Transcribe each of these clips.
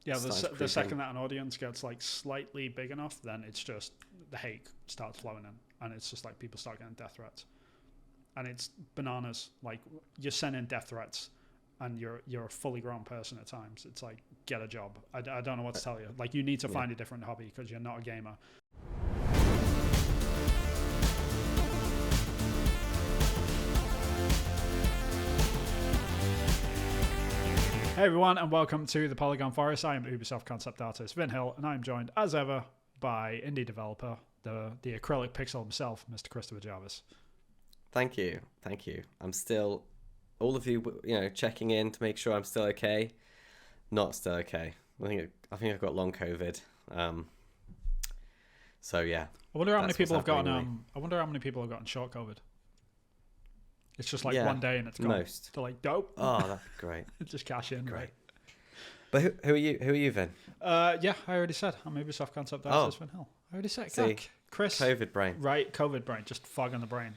Yeah, starting to the creep second in. that an audience gets like slightly big enough, then it's just the hate starts flowing in, and it's just like people start getting death threats, and it's bananas. Like you're sending death threats, and you're a fully grown person at times. It's like get a job. I don't know what to tell you. Like you need to find a different hobby because you're not a gamer. Hey everyone, and welcome to the Polygon Forest. I am Ubisoft concept artist Vin Hill, and I am joined as ever by indie developer, the acrylic pixel himself, Mr. Christopher Jarvis. Thank you. I'm still, all of you, checking in to make sure I'm still okay. Not still okay. I think I've got long COVID. So yeah. I wonder how many people have gotten. I wonder how many people have gotten short COVID. It's just like one day and it's gone. Most. They're like, dope. Oh, that's great. Just cash in. Great. Right? But who are you? Who are you, Vin? Yeah, I already said. I'm Ubisoft concept artist Vin Hill. I already said. See, Chris. COVID brain. Right, COVID brain. Just fog on the brain.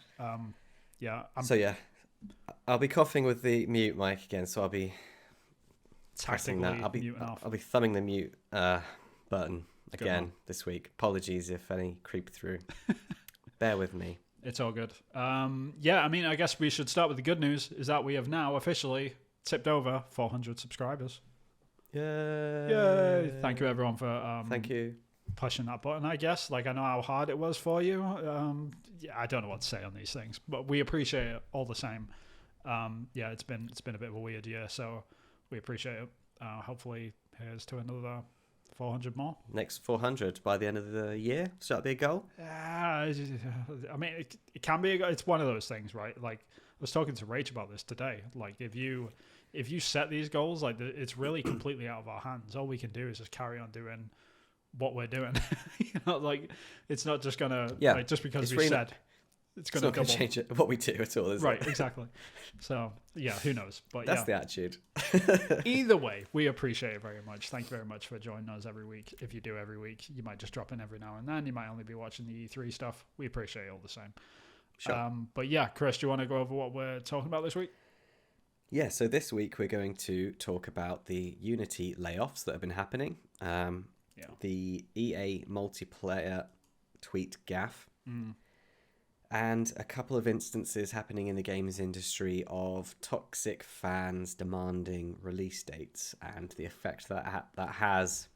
I'll be coughing with the mute mic again, so I'll be pressing that. I'll be thumbing the mute button again this week. Apologies if any creep through. Bear with me. It's all good. I guess we should start with the good news, is that we have now officially tipped over 400 subscribers. Yay! Thank you everyone for thank you pushing that button, I guess. Like, I know how hard it was for you. I don't know what to say on these things, but we appreciate it all the same. It's been a bit of a weird year, so we appreciate it. Hopefully here's to another 400 more. Next 400 by the end of the year. Should that be a goal? I mean, it can be. It's one of those things, right? Like, I was talking to Rach about this today. Like, if you set these goals, like, it's really completely out of our hands. All we can do is just carry on doing what we're doing. Like, it's not just gonna just because we said. It's going to change what we do at all, is it? Right, exactly. So, who knows? But that's the attitude. Either way, we appreciate it very much. Thank you very much for joining us every week. If you do every week, you might just drop in every now and then. You might only be watching the E3 stuff. We appreciate it all the same. Sure. Chris, do you want to go over what we're talking about this week? Yeah, so this week we're going to talk about the Unity layoffs that have been happening. The EA multiplayer tweet gaffe. And a couple of instances happening in the games industry of toxic fans demanding release dates and the effect that has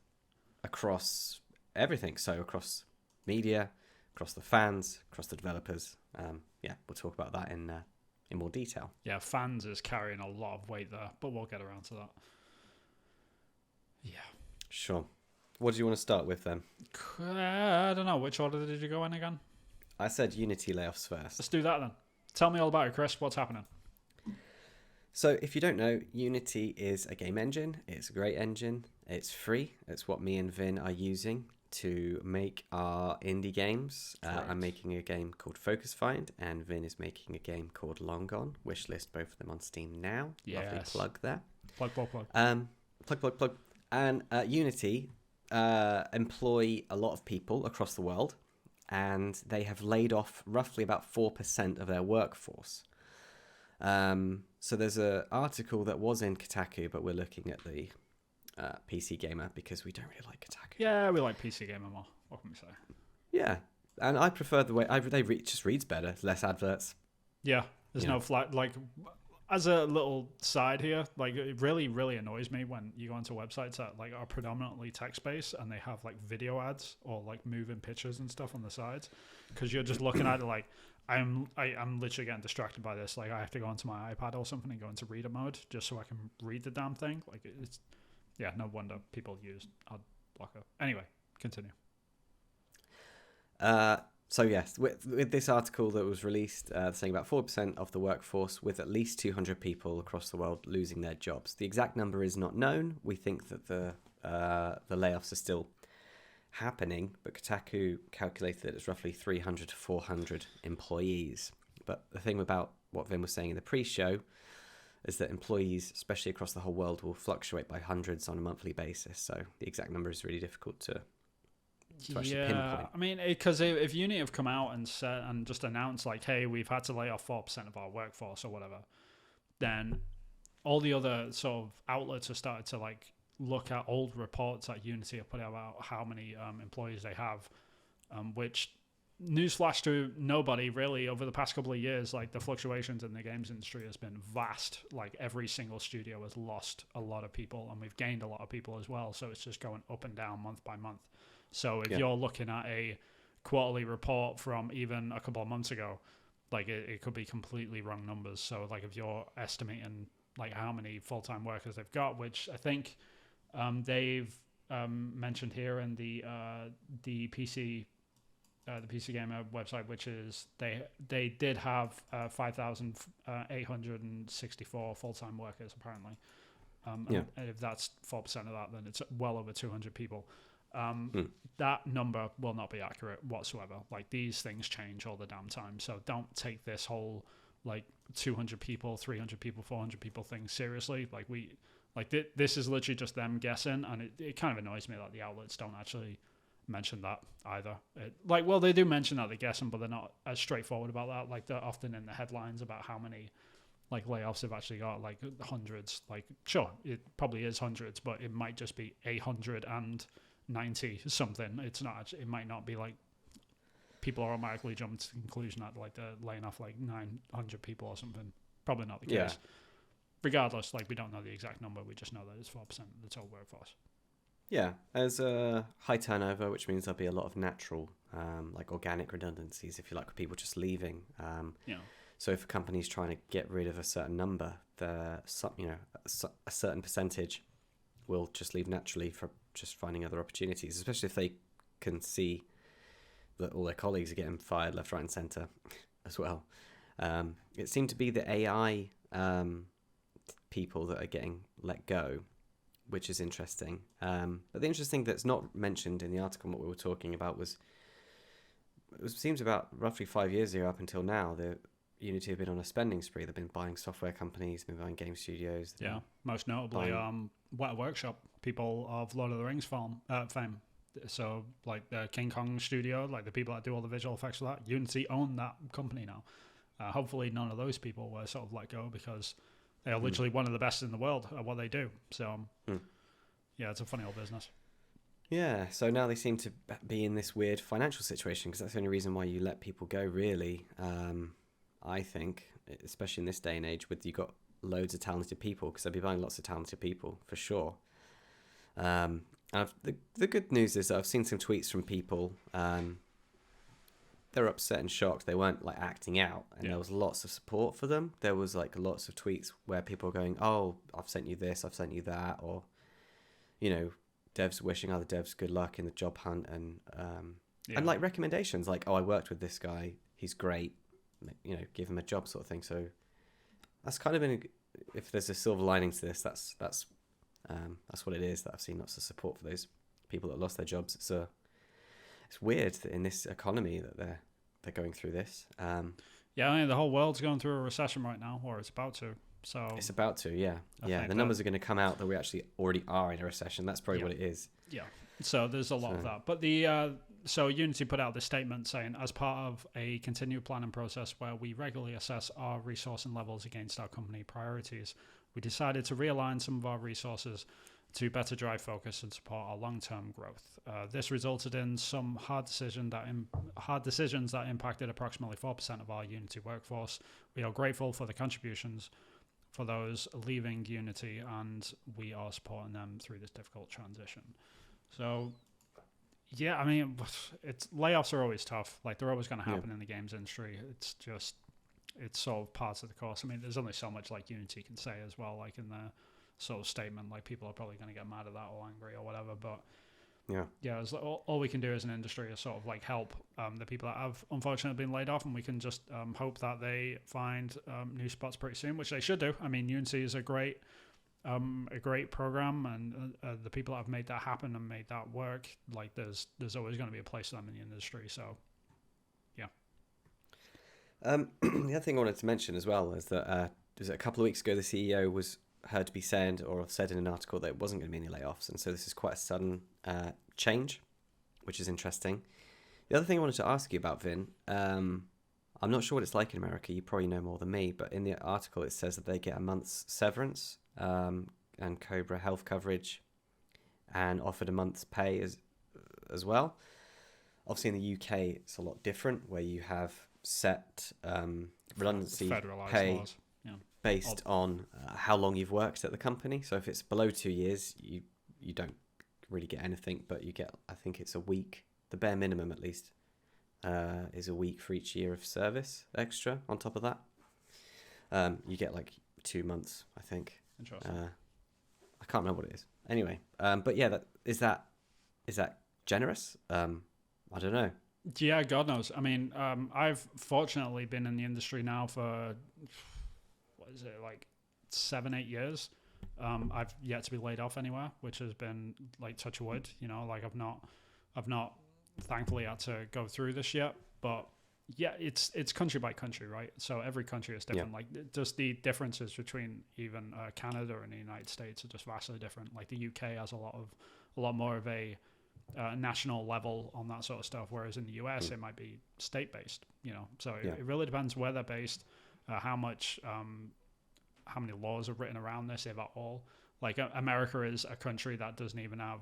across everything. So across media, across the fans, across the developers. We'll talk about that in more detail. Yeah, fans is carrying a lot of weight there, but we'll get around to that. Yeah. Sure. What do you want to start with then? I don't know. Which order did you go in again? I said Unity layoffs first. Let's do that then. Tell me all about it, Chris. What's happening? So if you don't know, Unity is a game engine. It's a great engine. It's free. It's what me and Vin are using to make our indie games. I'm making a game called Focus Find, and Vin is making a game called Long Gone. Wishlist both of them on Steam now. Yes. Lovely plug there. Plug. Plug. And Unity employ a lot of people across the world. And they have laid off roughly about 4% of their workforce. So there's an article that was in Kotaku, but we're looking at the PC Gamer because we don't really like Kotaku. Yeah, we like PC Gamer more. What can we say? Yeah, and I prefer the way it just reads better, less adverts. Yeah, there's no flat like. As a little side here, like, it really, really annoys me when you go into websites that like are predominantly text-based and they have like video ads or like moving pictures and stuff on the sides, because you're just looking at it like I'm literally getting distracted by this. Like, I have to go onto my iPad or something and go into reader mode just so I can read the damn thing. Like, it's no wonder people use ad blocker. Anyway, continue. So yes, with this article that was released, saying about 4% of the workforce, with at least 200 people across the world losing their jobs. The exact number is not known. We think that the layoffs are still happening, but Kotaku calculated that it's roughly 300 to 400 employees. But the thing about what Vin was saying in the pre-show is that employees, especially across the whole world, will fluctuate by hundreds on a monthly basis. So the exact number is really difficult to pinpoint. I mean, because if Unity have come out and said and just announced like, hey, we've had to lay off 4% of our workforce or whatever, then all the other sort of outlets have started to like look at old reports that Unity have put out about how many employees they have, which newsflash to nobody really over the past couple of years, like the fluctuations in the games industry has been vast. Like every single studio has lost a lot of people, and we've gained a lot of people as well. So it's just going up and down month by month. So if you're looking at a quarterly report from even a couple of months ago, like it could be completely wrong numbers. So like if you're estimating like how many full-time workers they've got, which I think they've mentioned here in the PC Gamer website, which is they did have 5,864 full-time workers apparently. And if that's 4% of that, then it's well over 200 people. That number will not be accurate whatsoever. Like these things change all the damn time, so don't take this whole like 200 people, 300 people, 400 people thing seriously. This is literally just them guessing, and it kind of annoys me that the outlets don't actually mention that either. They do mention that they're guessing, but they're not as straightforward about that. Like they're often in the headlines about how many like layoffs they've actually got, like hundreds. Like sure, it probably is hundreds, but it might just be 890 something. It's not actually, it might not be like people are automatically jumping to the conclusion that like they're laying off like 900 people or something. Probably not the case. Regardless, like we don't know the exact number, we just know that it's 4% of the total workforce. Yeah, there's a high turnover, which means there'll be a lot of natural, like organic redundancies, if you like, with people just leaving. So if a company's trying to get rid of a certain number, a certain percentage will just leave naturally for just finding other opportunities, especially if they can see that all their colleagues are getting fired left, right, and centre as well. It seemed to be the AI people that are getting let go, which is interesting. But the interesting that's not mentioned in the article, what we were talking about, was it seems about roughly 5 years ago up until now, the Unity have been on a spending spree. They've been buying software companies, been buying game studios. Yeah, most notably Weta Workshop, people of Lord of the Rings fame. So like the King Kong studio, like the people that do all the visual effects for that, Unity own that company now. Hopefully none of those people were sort of let go, because they are literally one of the best in the world at what they do. So yeah, it's a funny old business. Yeah, so now they seem to be in this weird financial situation, because that's the only reason why you let people go, really. I think, especially in this day and age, with you got loads of talented people, because they'll be buying lots of talented people for sure. The good news is that I've seen some tweets from people. They're upset and shocked. They weren't like acting out, and there was lots of support for them. There was like lots of tweets where people were going, "Oh, I've sent you this, I've sent you that," or devs wishing other devs good luck in the job hunt, and like recommendations, like, "Oh, I worked with this guy, he's great, give him a job," sort of thing. So that's kind of been, if there's a silver lining to this, that's what it is. That I've seen lots of support for those people that lost their jobs. It's weird that in this economy that they're going through this. I mean, the whole world's going through a recession right now, or it's about to. So it's about to, yeah. The numbers are going to come out that we actually already are in a recession. That's probably what it is. Yeah. So there's a lot of that. But so Unity put out this statement saying, as part of a continued planning process where we regularly assess our resourcing levels against our company priorities, we decided to realign some of our resources to better drive focus and support our long-term growth. This resulted in some hard decisions that impacted approximately 4% of our Unity workforce. We are grateful for the contributions for those leaving Unity, and we are supporting them through this difficult transition. So, yeah, I mean, layoffs are always tough. Like, they're always going to happen in the games industry. It's sort of parts of the course. I mean, there's only so much like Unity can say as well, like in the sort of statement, like people are probably going to get mad at that or angry or whatever, but all we can do as an industry is sort of like help the people that have unfortunately been laid off, and we can just hope that they find new spots pretty soon, which they should do. I mean, Unity is a great program, and the people that have made that happen and made that work, like there's always going to be a place for them in the industry. So the other thing I wanted to mention as well is that a couple of weeks ago the CEO was heard to be saying, or said in an article, that it wasn't going to be any layoffs, and so this is quite a sudden change, which is interesting. The other thing I wanted to ask you about, Vin, I'm not sure what it's like in America, you probably know more than me, but in the article it says that they get a month's severance and Cobra health coverage and offered a month's pay as well. Obviously, in the UK, it's a lot different, where you have set redundancy pay laws. Yeah. based on how long you've worked at the company. So if it's below 2 years, you don't really get anything, but you get, I think it's a week. The bare minimum, at least, is a week for each year of service extra on top of that. You get like 2 months, I think. Interesting. I can't remember what it is. Anyway, but yeah, is that generous? I don't know. Yeah, God knows. I mean, I've fortunately been in the industry now for, what is it, like 7-8 years. I've yet to be laid off anywhere, which has been like touch wood, you know, like I've not thankfully had to go through this yet, but yeah, it's country by country, right? So every country is different. Yeah. Like just the differences between even Canada and the United States are just vastly different. Like the UK has a lot more of a national level on that sort of stuff, whereas in the US it might be state based, you know. So it really depends where they're based, how many laws are written around this, if at all. Like America is a country that doesn't even have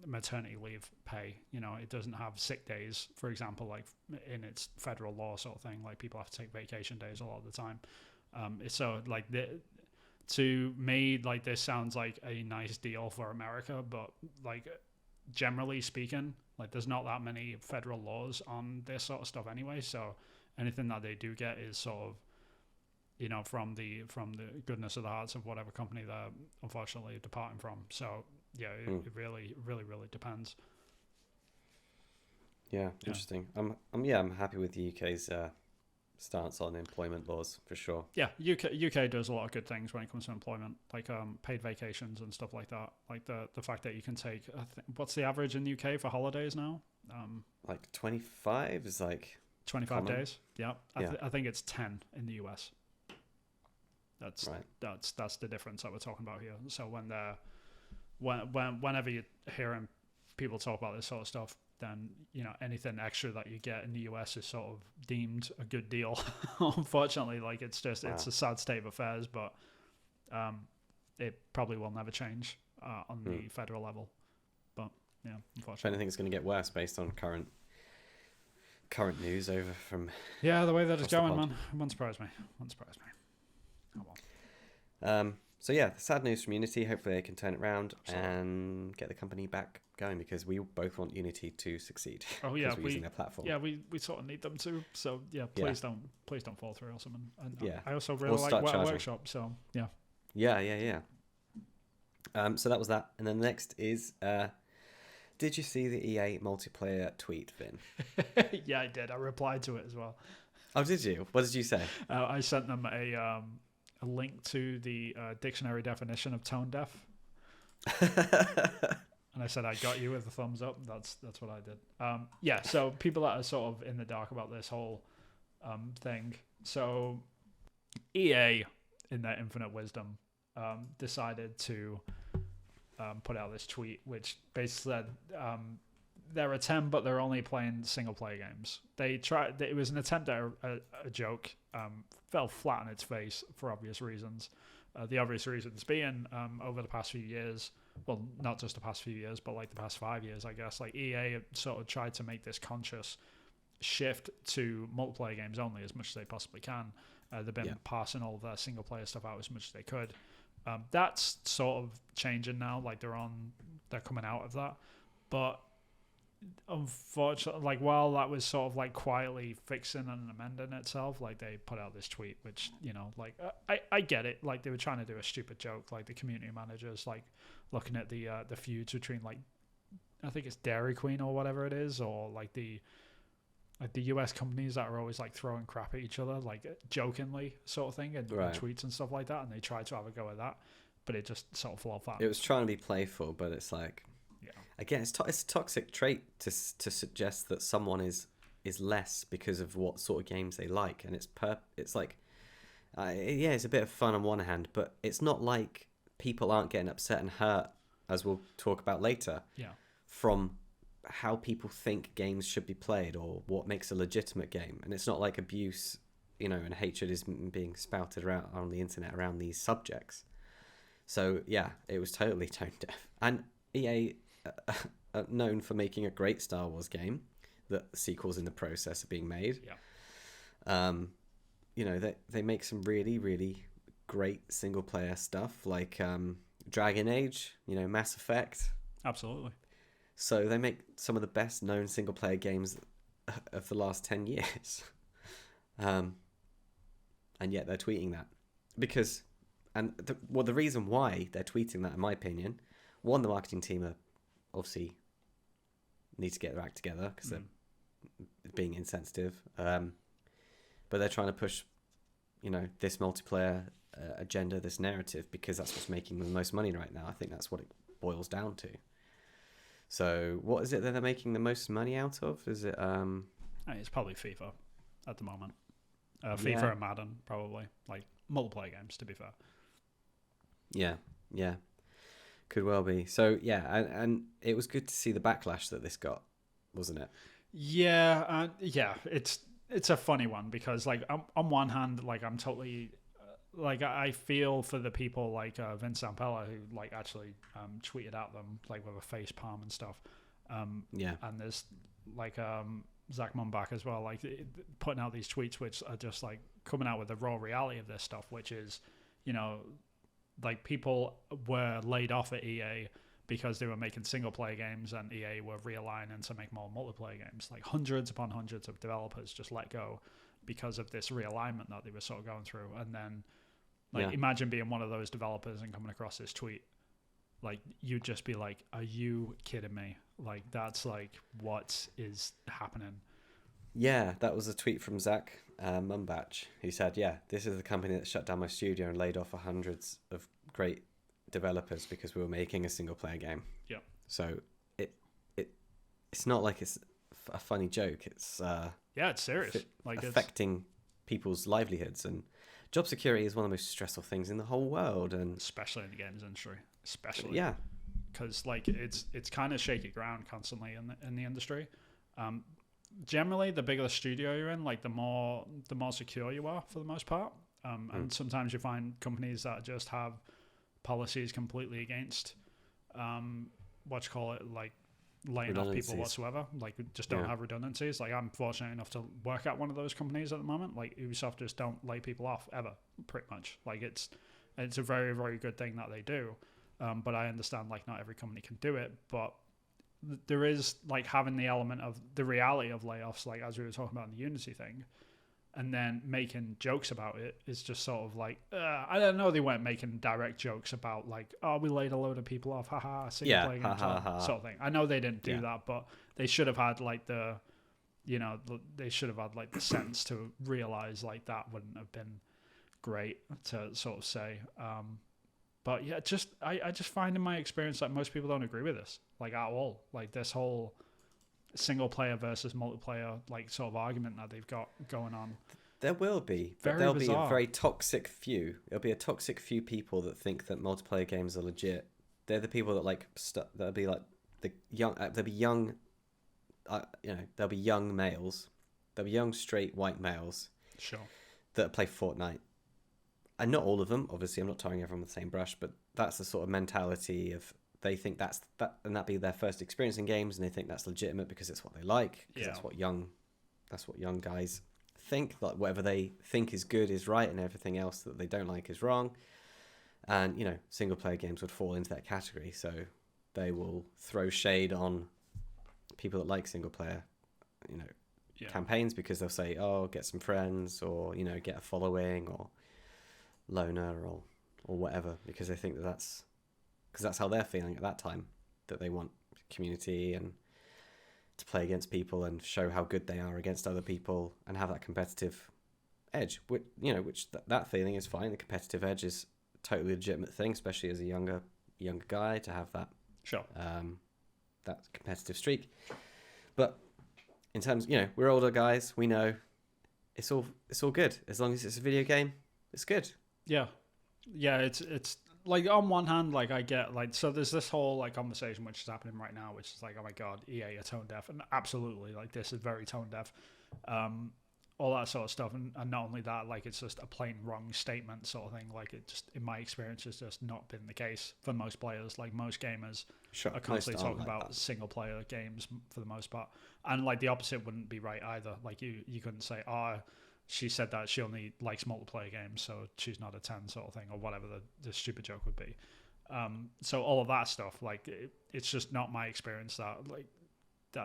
maternity leave pay. You know, it doesn't have sick days, for example, like in its federal law sort of thing. Like people have to take vacation days a lot of the time. So like to me, like this sounds like a nice deal for America, but like generally speaking, like there's not that many federal laws on this sort of stuff anyway. So anything that they do get is sort of, you know, from the goodness of the hearts of whatever company they're unfortunately departing from. So yeah, it really depends. Yeah, interesting. I'm happy with the UK's stance on employment laws for sure. Yeah, UK does a lot of good things when it comes to employment, like paid vacations and stuff like that. Like the fact that you can take, what's the average in the UK for holidays now? Like 25 is like 25 common. Days. Yeah, I think it's 10 in the US. That's right. That's the difference that we're talking about here. So whenever you're hearing people talk about this sort of stuff, then you know anything extra that you get in the US is sort of deemed a good deal. Unfortunately, like it's a sad state of affairs, but it probably will never change on the federal level. But yeah, unfortunately, if anything, it's going to get worse based on current news over from the way that it's going, man. It won't surprise me. Oh well. So yeah, sad news from Unity. Hopefully they can turn it around and get the company back going, because we both want Unity to succeed. Oh yeah, we're using their platform. Yeah, we sort of need them to. So yeah, please don't fall through or something. And yeah, I also really like Workshop. So yeah. Yeah. So that was that, and then the next is, did you see the EA multiplayer tweet, Vin? Yeah, I did. I replied to it as well. Oh, did you? What did you say? I sent them a link to the dictionary definition of tone deaf, and I said I got you with a thumbs up. That's what I did. Yeah. So people that are sort of in the dark about this whole thing. So EA, in their infinite wisdom, decided to put out this tweet, which basically said they're a 10, but they're only playing single player games. They tried. It was an attempt at a joke. Fell flat on its face for obvious reasons. The obvious reasons being over the past few years, well, not just the past few years, but like the past 5 years, I guess. Like EA sort of tried to make this conscious shift to multiplayer games only as much as they possibly can. They've been passing all their single player stuff out as much as they could. That's sort of changing now. Like they're coming out of that, but unfortunately, like while that was sort of like quietly fixing and amending itself, like they put out this tweet, which, you know, like I get it. Like they were trying to do a stupid joke, like the community managers, like looking at the feuds between, like, I think it's Dairy Queen or whatever it is, or like the US companies that are always like throwing crap at each other, like jokingly sort of thing, and tweets and stuff like that, and they tried to have a go at that, but it just sort of fell flat. It was trying to be playful, but it's like, again, it's a toxic trait to suggest that someone is less because of what sort of games they like, and it's like, it's a bit of fun on one hand, but it's not like people aren't getting upset and hurt, as we'll talk about later, from how people think games should be played or what makes a legitimate game. And it's not like abuse, you know, and hatred is being spouted around on the internet around these subjects. So yeah, it was totally tone deaf. And EA are known for making a great Star Wars game that sequels in the process of being made. Yeah. They make some really, really great single player stuff like Dragon Age, Mass Effect. Absolutely. So they make some of the best known single player games of the last 10 years. And yet they're tweeting that because, the reason why they're tweeting that, in my opinion, one, the marketing team are obviously need to get their act together because they're being insensitive. But they're trying to push, this multiplayer agenda, this narrative, because that's what's making them the most money right now. I think that's what it boils down to. So what is it that they're making the most money out of? Is it? It's probably FIFA at the moment. FIFA and Madden, probably. Like multiplayer games, to be fair. Yeah. Could well be. So, yeah, and it was good to see the backlash that this got, wasn't it? Yeah, it's a funny one because, like, on one hand, like, I'm totally... like, I feel for the people like Vin Hill who, like, actually tweeted at them, like, with a face palm and stuff. And there's, like... Zach Mumbach as well, like putting out these tweets which are just like coming out with the raw reality of this stuff, which is, like people were laid off at EA because they were making single player games and EA were realigning to make more multiplayer games. Like hundreds upon hundreds of developers just let go because of this realignment that they were sort of going through. And then imagine being one of those developers and coming across this tweet. Like, you'd just be like, are you kidding me? Like, that's like, what is happening? Yeah, that was a tweet from Zach Mumbach, who said, this is the company that shut down my studio and laid off hundreds of great developers because we were making a single player game. Yeah. So it's not like it's a funny joke. It's it's serious. Like affecting people's livelihoods, and job security is one of the most stressful things in the whole world, and especially in the games industry. Especially, because like it's kind of shaky ground constantly in the industry. Generally, the bigger the studio you're in, like the more secure you are for the most part. And sometimes you find companies that just have policies completely against like laying off people whatsoever. Like just don't have redundancies. Like I'm fortunate enough to work at one of those companies at the moment. Like Ubisoft just don't lay people off ever, pretty much. Like it's a very, very good thing that they do. But I understand like not every company can do it, but there is like having the element of the reality of layoffs, like as we were talking about in the Unity thing, and then making jokes about it is just sort of like, I don't know, they weren't making direct jokes about like, oh, we laid a load of people off, haha, single player game sort of thing. I know they didn't do that, but they should have had like the sense to realize like that wouldn't have been great to sort of say. But yeah, I just find in my experience that most people don't agree with this, like at all. Like this whole single player versus multiplayer, like sort of argument that they've got going on. There will be, but there'll be a very toxic few. There'll be a toxic few people that think that multiplayer games are legit. They're the people that like that'll be like the young. There'll be young, there'll be young males. There'll be young straight white males. Sure. That play Fortnite. And not all of them, obviously. I'm not tarring everyone with the same brush, but that's the sort of mentality of they think that be their first experience in games, and they think that's legitimate because it's what they like. Because that's what young guys think. Like whatever they think is good is right, and everything else that they don't like is wrong. And single player games would fall into that category, so they will throw shade on people that like single player, campaigns because they'll say, "Oh, get some friends," or get a following, or loner or whatever, because they think that's how they're feeling at that time, that they want community and to play against people and show how good they are against other people and have that competitive edge, which that feeling is fine. The competitive edge is a totally legitimate thing, especially as a younger guy, to have that that competitive streak. But in terms, we're older guys, we know it's all good as long as it's a video game. It's good. Yeah, it's like on one hand, like I get like, so there's this whole like conversation which is happening right now, which is like, oh my god, EA are tone deaf, and absolutely, like this is very tone deaf. all that sort of stuff, and not only that, like it's just a plain wrong statement sort of thing. Like it just, in my experience, has just not been the case for most players. Like most gamers are constantly talking about single player games for the most part, and like the opposite wouldn't be right either. Like you couldn't say, she said that she only likes multiplayer games, so she's not a 10 sort of thing, or whatever the stupid joke would be. So all of that stuff, like it's just not my experience that like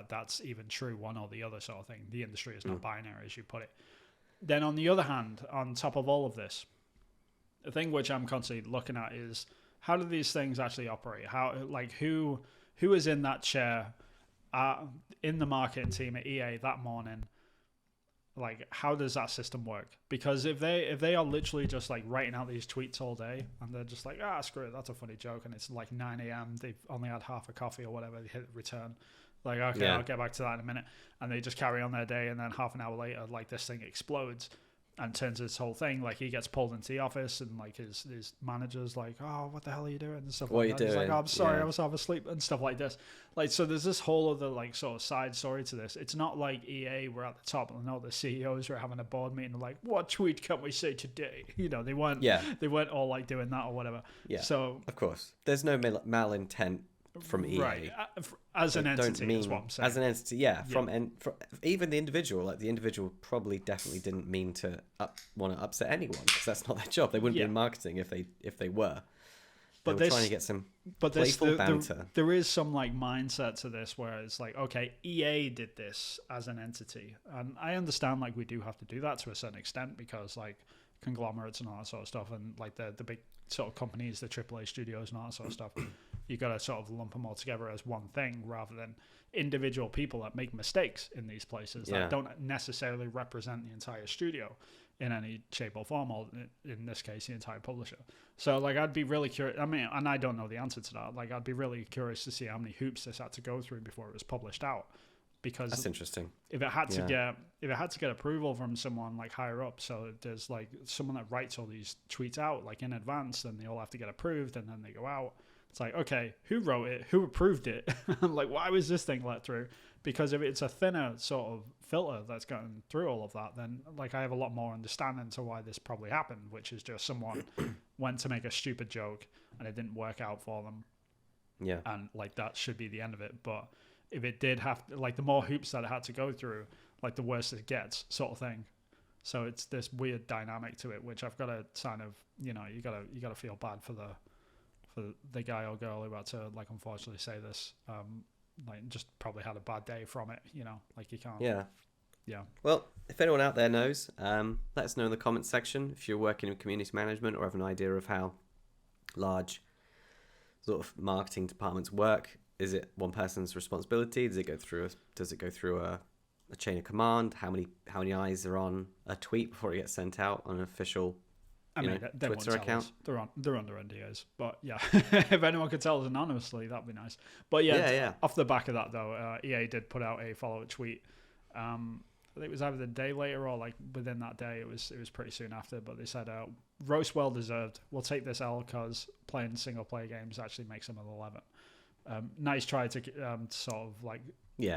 that's even true, one or the other sort of thing. The industry is not binary, as you put it. Then on the other hand, on top of all of this, the thing which I'm constantly looking at is how do these things actually operate? How, like, who is in that chair in the marketing team at EA that morning? Like, how does that system work? Because if they are literally just like writing out these tweets all day and they're just like, screw it, that's a funny joke, and it's like 9 a.m, they've only had half a coffee or whatever, they hit return. Like, okay, I'll get back to that in a minute. And they just carry on their day, and then half an hour later, like, this thing explodes and turns this whole thing. Like, he gets pulled into the office, and, like, his manager's like, what the hell are you doing? And stuff like that. He's like, I'm sorry, I was half asleep, and stuff like this. Like, so there's this whole other, like, sort of side story to this. It's not like EA were at the top, and all the CEOs were having a board meeting, like, what tweet can we say today? You know, they weren't all, like, doing that or whatever. Yeah, so of course. There's no malintent from EA, right? As an entity, is what I'm saying. As an entity, from even the individual, like the individual probably definitely didn't mean to want to upset anyone, because that's not their job. They wouldn't be in marketing if they were. But they were trying to get some playful banter. There is some like mindset to this where it's like, okay, EA did this as an entity, and I understand like we do have to do that to a certain extent because like conglomerates and all that sort of stuff, and like the big sort of companies, the AAA studios and all that sort of stuff, you got to sort of lump them all together as one thing rather than individual people that make mistakes in these places that don't necessarily represent the entire studio in any shape or form, or in this case, the entire publisher. So like, I'd be really curious. I mean, and I don't know the answer to that. Like, I'd be really curious to see how many hoops this had to go through before it was published out. Because that's interesting. If it had to get approval from someone like higher up, so there's like someone that writes all these tweets out like in advance, then they all have to get approved, and then they go out. It's like, okay, who wrote it? Who approved it? Like, why was this thing let through? Because if it's a thinner sort of filter that's going through all of that, then like I have a lot more understanding to why this probably happened, which is just someone went to make a stupid joke and it didn't work out for them. Yeah. And like that should be the end of it. But if it did have, like, the more hoops that it had to go through, like the worse it gets, sort of thing. So it's this weird dynamic to it, which I've got to kind of, you know, you gotta feel bad for the guy or girl who had to, like, unfortunately say this, like, just probably had a bad day from it, you know, like, you can't. Yeah. Well, if anyone out there knows, let us know in the comments section if you're working in community management or have an idea of how large sort of marketing departments work. Is it one person's responsibility? Does it go through a chain of command? How many eyes are on a tweet before it gets sent out on an official Twitter account? They're under NDAs, but yeah, if anyone could tell us anonymously, that'd be nice. But yeah. Off the back of that though, EA did put out a follow-up tweet. I think it was either the day later or like within that day. It was pretty soon after, but they said, "Roast well deserved. We'll take this L because playing single player games actually makes them an 11." Nice try to sort of like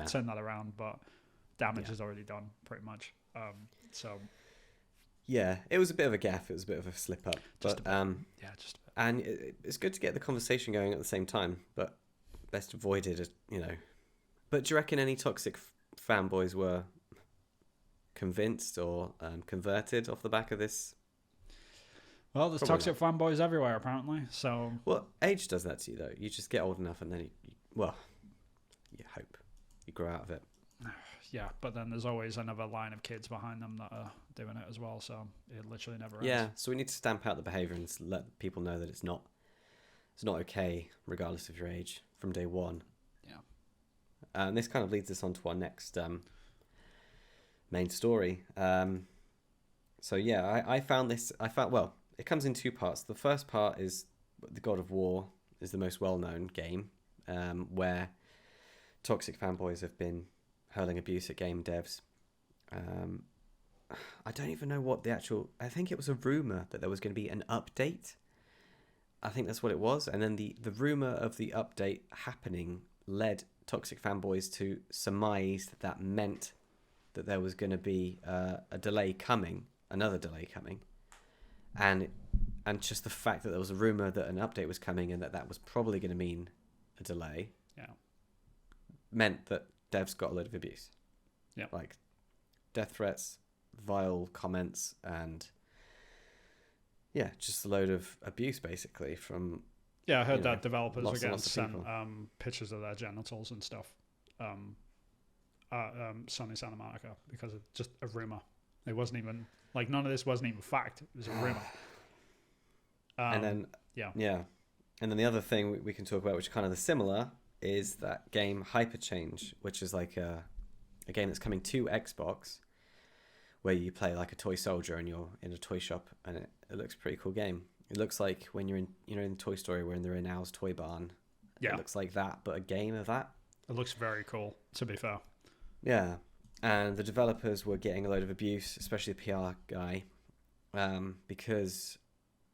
turn that around, but damage is already done pretty much. So yeah, it was a bit of a gaffe. It was a bit of a slip up, just but and it's good to get the conversation going at the same time. But best avoided, you know. But do you reckon any toxic fanboys were convinced or converted off the back of this? Well, there's toxic fanboys everywhere, apparently. So, well, age does that to you, though. You just get old enough, and then you hope you grow out of it. Yeah, but then there's always another line of kids behind them that are doing it as well. So it literally never ends. Yeah, so we need to stamp out the behaviour and let people know that it's not okay, regardless of your age, from day one. Yeah. And this kind of leads us on to our next main story. So yeah, I found this. Well, it comes in two parts. The first part is the God of War is the most well-known game, where toxic fanboys have been hurling abuse at game devs. I don't even know what the actual... I think it was a rumour that there was going to be an update. I think that's what it was. And then the rumour of the update happening led toxic fanboys to surmise that meant that there was going to be a delay coming, another delay coming, and just the fact that there was a rumor that an update was coming and that was probably going to mean a delay, meant that devs got a load of abuse. Yeah, like death threats, vile comments, and just a load of abuse basically from. Yeah, I heard that developers were getting sent pictures of their genitals and stuff. Sony Santa Monica, because of just a rumor. It wasn't even like, none of this wasn't even fact. It was a rumor. And then and then the other thing we can talk about, which is kind of the similar, is that game Hyperchange, which is like a game that's coming to Xbox, where you play like a toy soldier and you're in a toy shop, and it looks a pretty cool game. It looks like when you're in, in Toy Story, when they're in Al's toy barn. It looks like that, but a game of that. It looks very cool, to be fair. Yeah, and the developers were getting a load of abuse, especially the PR guy, because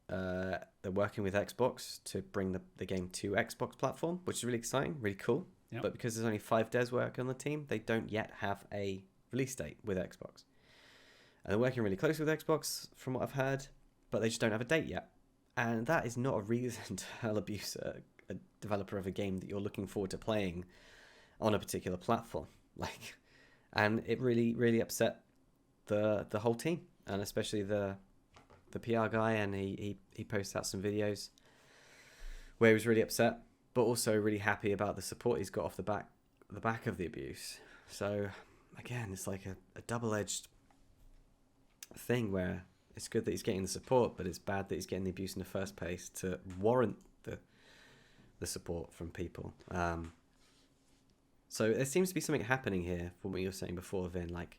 they're working with Xbox to bring the game to Xbox platform, which is really exciting, really cool. Yep. But because there's only 5 devs working on the team, they don't yet have a release date with Xbox. And they're working really closely with Xbox, from what I've heard, but they just don't have a date yet. And that is not a reason to hurl abuse at a developer of a game that you're looking forward to playing on a particular platform. And it really, really upset the whole team, and especially the PR guy. And he posted out some videos where he was really upset, but also really happy about the support he's got off the back of the abuse. So again, it's like a double-edged thing where it's good that he's getting the support, but it's bad that he's getting the abuse in the first place to warrant the support from people. So there seems to be something happening here from what you were saying before, Vin. Like,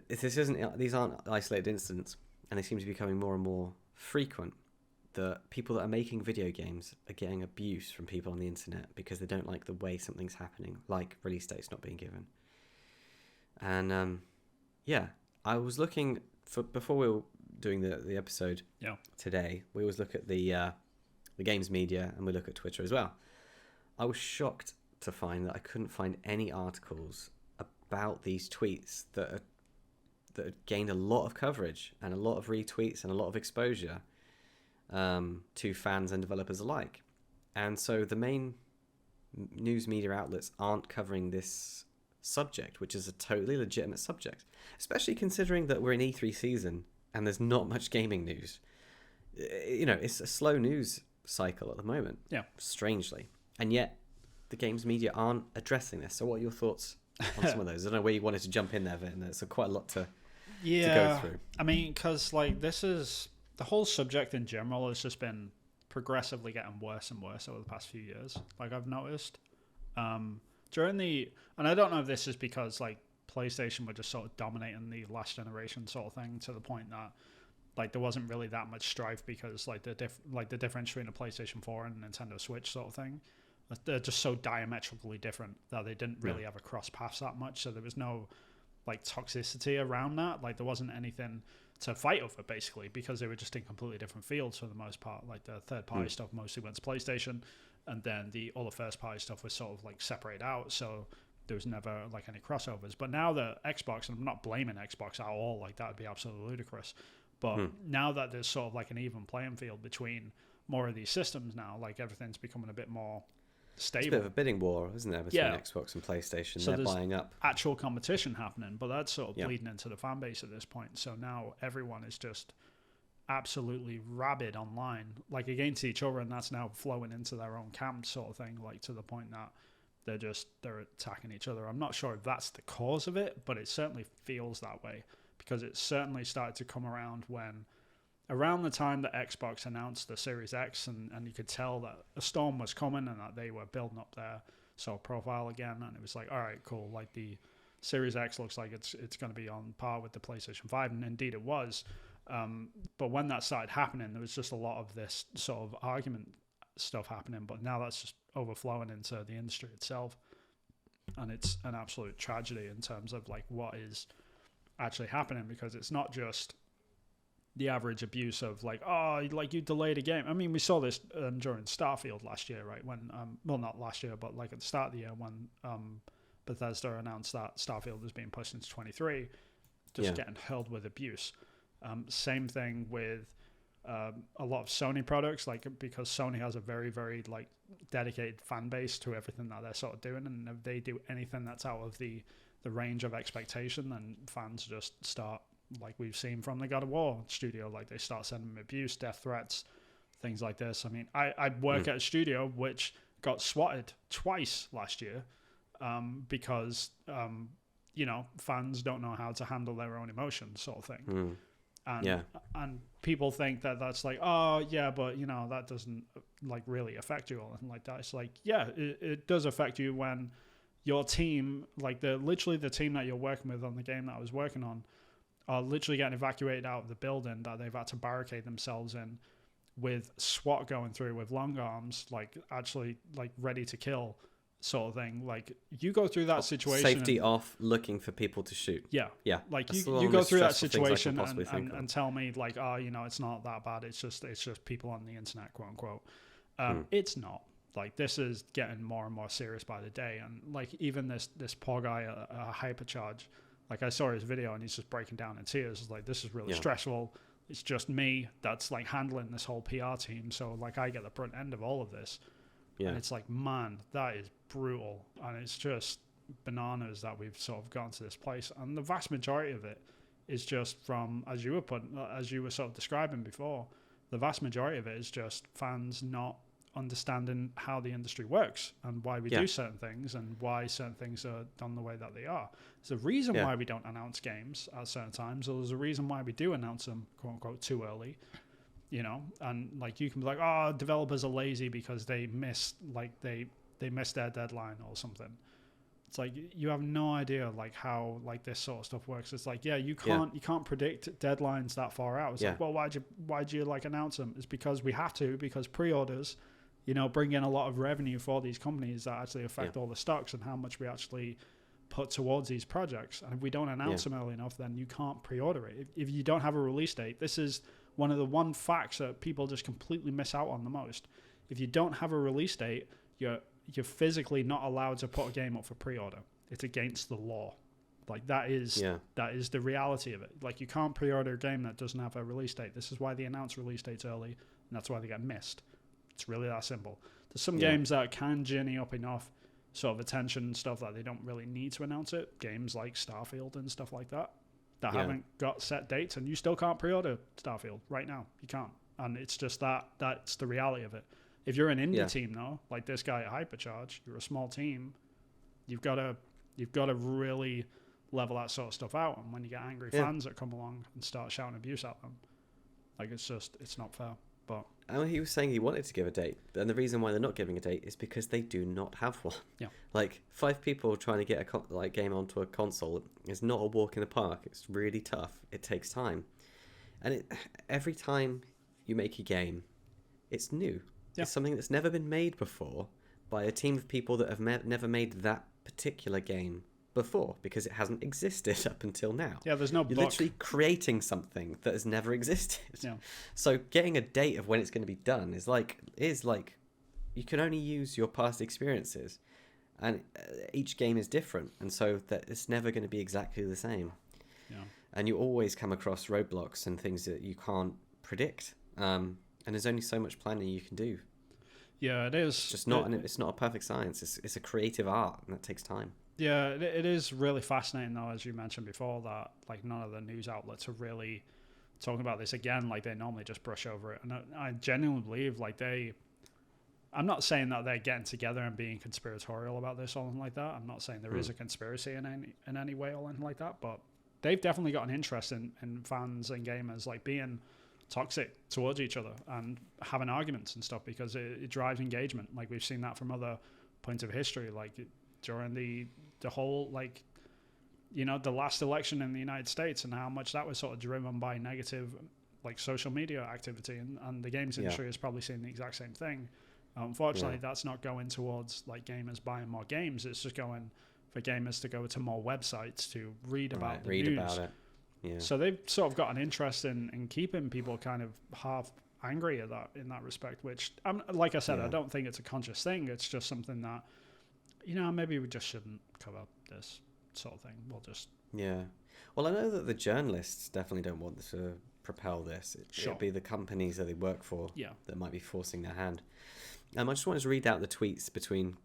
these aren't isolated incidents, and they seem to be becoming more and more frequent. The people that are making video games are getting abuse from people on the internet because they don't like the way something's happening, like release dates not being given. And I was looking before we were doing the episode today. We always look at the games media, and we look at Twitter as well. I was shocked to find that I couldn't find any articles about these tweets that gained a lot of coverage and a lot of retweets and a lot of exposure to fans and developers alike. And so the main news media outlets aren't covering this subject, which is a totally legitimate subject, especially considering that we're in E3 season and there's not much gaming news. It's a slow news cycle at the moment, strangely, and yet the games media aren't addressing this. So what are your thoughts on some of those? I don't know where you wanted to jump in there, Vin. There's quite a lot to go through. I mean, because this is the whole subject in general has just been progressively getting worse and worse over the past few years. I've noticed and I don't know if this is because PlayStation were just sort of dominating the last generation sort of thing, to the point that there wasn't really that much strife, because the difference between a PlayStation 4 and a Nintendo Switch sort of thing, they're just so diametrically different that they didn't really ever cross paths that much. So there was no toxicity around that. There wasn't anything to fight over, basically, because they were just in completely different fields for the most part. The third party stuff mostly went to PlayStation, and then all the first party stuff was sort of separated out. So there was never any crossovers. But now the Xbox, and I'm not blaming Xbox at all, that would be absolutely ludicrous. But now that there's sort of an even playing field between more of these systems now, everything's becoming a bit more stable. It's a bit of a bidding war, isn't there, between Xbox and PlayStation? So they're buying up. Actual competition happening, but that's sort of bleeding into the fan base at this point. So now everyone is just absolutely rabid online, against each other, and that's now flowing into their own camp sort of thing, to the point that they're attacking each other. I'm not sure if that's the cause of it, but it certainly feels that way, because it certainly started to come around around the time that Xbox announced the Series X, and you could tell that a storm was coming and that they were building up their sort of profile again. And it was all right, cool. The Series X looks like it's going to be on par with the PlayStation 5, and indeed it was. But when that started happening, there was just a lot of this sort of argument stuff happening. But now that's just overflowing into the industry itself, and it's an absolute tragedy in terms of what is actually happening, because it's not just the average abuse of you delayed a game. I mean, we saw this during Starfield last year, right? When well, not last year, but at the start of the year, when Bethesda announced that Starfield is being pushed into 23, just getting hurled with abuse. Same thing with a lot of Sony products, like, because Sony has a very, very like dedicated fan base to everything that they're sort of doing, and if they do anything that's out of the range of expectation, then fans just start, like we've seen from the God of War studio, like they start sending them abuse, death threats, things like this. I mean, I work at a studio which got swatted twice last year because fans don't know how to handle their own emotions, sort of thing. And people think that that's like, oh yeah, but that doesn't like really affect you or anything like that. It's like, yeah, it does affect you when your team, like literally the team that you're working with on the game that I was working on, are literally getting evacuated out of the building that they've had to barricade themselves in, with SWAT going through with long arms, like actually like ready to kill, sort of thing. Like, you go through that situation, safety off, looking for people to shoot. Like you go through that situation and tell me like, oh, it's not that bad, it's just people on the internet, quote unquote. It's not. Like, this is getting more and more serious by the day, and like even this poor guy, a Hypercharge, like I saw his video and he's just breaking down in tears. It's like, this is really stressful. It's just me that's like handling this whole PR team, so like I get the front end of all of this. And it's like, man, that is brutal. And it's just bananas that we've sort of gotten to this place. And the vast majority of it is just from, as you were sort of describing before, the vast majority of it is just fans not understanding how the industry works and why we do certain things and why certain things are done the way that they are. There's a reason why we don't announce games at certain times, or there's a reason why we do announce them, quote unquote, too early. And like, you can be like, oh, developers are lazy because they missed their deadline or something. It's like, you have no idea like how like this sort of stuff works. It's like, you can't predict deadlines that far out. It's like, well, why'd you like announce them? It's because we have to, because pre-orders, bring in a lot of revenue for these companies that actually affect all the stocks and how much we actually put towards these projects. And if we don't announce them early enough, then you can't pre-order it. If you don't have a release date, this is one of the facts that people just completely miss out on the most. If you don't have a release date, you're physically not allowed to put a game up for pre-order. It's against the law. Like, that is the reality of it. Like, you can't pre-order a game that doesn't have a release date. This is why they announce release dates early, and that's why they get missed. It's really that simple. There's some games that can journey up enough sort of attention and stuff that they don't really need to announce it. Games like Starfield and stuff like that haven't got set dates, and you still can't pre-order Starfield right now. You can't. And it's just that's the reality of it. If you're an indie team, though, like this guy at Hypercharge, you're a small team, you've got to really level that sort of stuff out. And when you get angry fans that come along and start shouting abuse at them, like, it's not fair. But he was saying he wanted to give a date, and the reason why they're not giving a date is because they do not have one. Like, 5 people trying to get a game onto a console is not a walk in the park. It's really tough. It takes time, and every time you make a game, it's new. It's something that's never been made before by a team of people that have never made that particular game before, because it hasn't existed up until now. There's no You're literally creating something that has never existed. So getting a date of when it's going to be done is like you can only use your past experiences, and each game is different, and so that it's never going to be exactly the same. And you always come across roadblocks and things that you can't predict, and there's only so much planning you can do. It is. It's just not it's not a perfect science. It's a creative art, and that takes time. Yeah, it is really fascinating, though, as you mentioned before, that like none of the news outlets are really talking about this again. Like, they normally just brush over it, and I genuinely believe like I'm not saying that they're getting together and being conspiratorial about this or anything like that. I'm not saying there is a conspiracy in any way or anything like that, but they've definitely got an interest in fans and gamers like being toxic towards each other and having arguments and stuff, because it drives engagement. Like, we've seen that from other points of history, like during the whole, like, the last election in the United States, and how much that was sort of driven by negative like social media activity, and the games industry is probably seeing the exact same thing. Unfortunately, that's not going towards like gamers buying more games. It's just going for gamers to go to more websites to read about the news. About it. So they've sort of got an interest in keeping people kind of half angry at that, in that respect, which, like I said, I don't think it's a conscious thing. It's just something that maybe we just shouldn't cover this sort of thing. We'll just... Yeah. Well, I know that the journalists definitely don't want to propel this. It'll be the companies that they work for that might be forcing their hand. I just wanted to read out the tweets between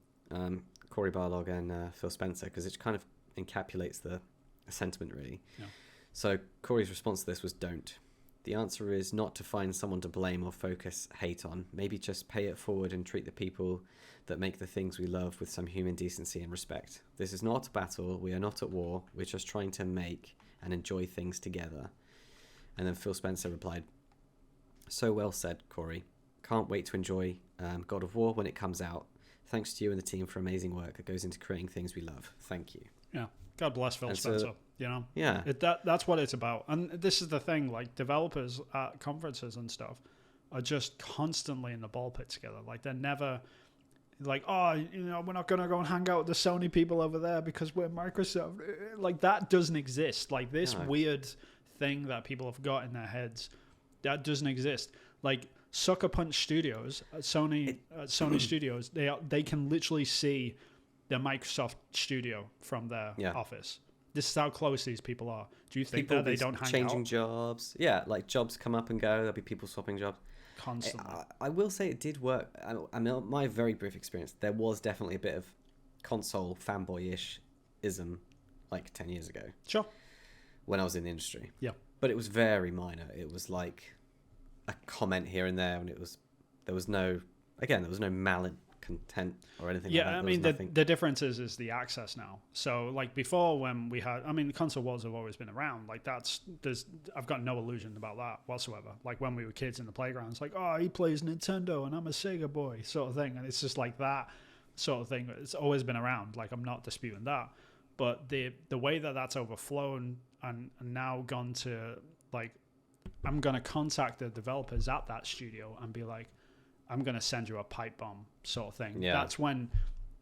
Cory Barlog and Phil Spencer, because it kind of encapsulates the sentiment, really. Yeah. So Cory's response to this was, don't. The answer is not to find someone to blame or focus hate on. Maybe just pay it forward and treat the people that make the things we love with some human decency and respect. This is not a battle. We are not at war. We're just trying to make and enjoy things together. And then Phil Spencer replied, so well said, Cory. Can't wait to enjoy God of War when it comes out. Thanks to you and the team for amazing work that goes into creating things we love. Thank you. Yeah. God bless Phil Spencer. Yeah. That's what it's about. And this is the thing, like developers at conferences and stuff are just constantly in the ball pit together. Like they're never like, oh, we're not going to go and hang out with the Sony people over there because we're Microsoft. Like that doesn't exist. Like this weird thing that people have got in their heads, that doesn't exist. Like Sucker Punch Studios, Sony Studios, they can literally see the Microsoft studio from their office. This is how close these people are. Do you think that they don't hang out? Changing jobs. Yeah, like jobs come up and go. There'll be people swapping jobs. Constantly. I will say it did work. I mean, my very brief experience, there was definitely a bit of console fanboyish-ism like 10 years ago. Sure. When I was in the industry. Yeah. But it was very minor. It was like a comment here and there, and there was no malcontent or anything like that. I mean, the difference is the access now. So like before when we had, the console wars have always been around. Like I've got no illusion about that whatsoever. Like when we were kids in the playground, it's like, oh, he plays Nintendo and I'm a Sega boy sort of thing. And it's just like that sort of thing. It's always been around. Like I'm not disputing that. But the way that that's overflown and now gone to like, I'm going to contact the developers at that studio and be like, I'm going to send you a pipe bomb sort of thing. Yeah. That's when,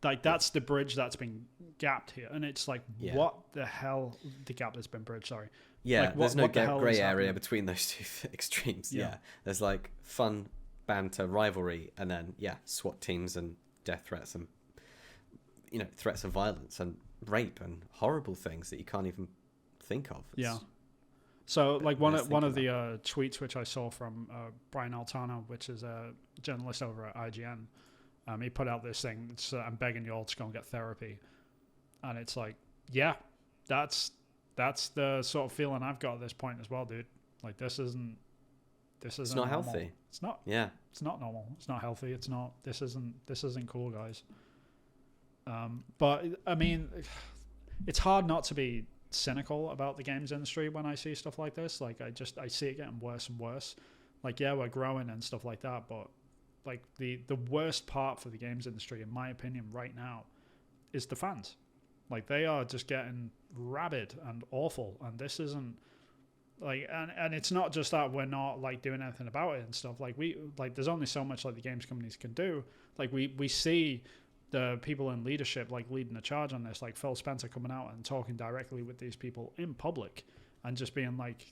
like, that's the bridge that's been gapped here. And it's like, what the hell? The gap that's been bridged, sorry. Yeah, like, there's no grey area between those two extremes. Yeah. There's like fun banter, rivalry, and then, SWAT teams and death threats and, threats of violence and rape and horrible things that you can't even think of. So, like one of the tweets which I saw from Brian Altano, which is a journalist over at IGN, he put out this thing. It's, I'm begging you all to go and get therapy, and it's like, that's the sort of feeling I've got at this point as well, dude. Like this isn't. It's not normal. Healthy. It's not. Yeah. It's not normal. It's not healthy. It's not. This isn't cool, guys. But I mean, it's hard not to be cynical about the games industry when I see stuff like this. Like I see it getting worse and worse. Like we're growing and stuff like that, but like the worst part for the games industry, in my opinion, right now, is the fans. Like they are just getting rabid and awful, and this isn't like and it's not just that we're not like doing anything about it and stuff. Like there's only so much like the games companies can do. Like we see the people in leadership like leading the charge on this, like Phil Spencer coming out and talking directly with these people in public and just being like,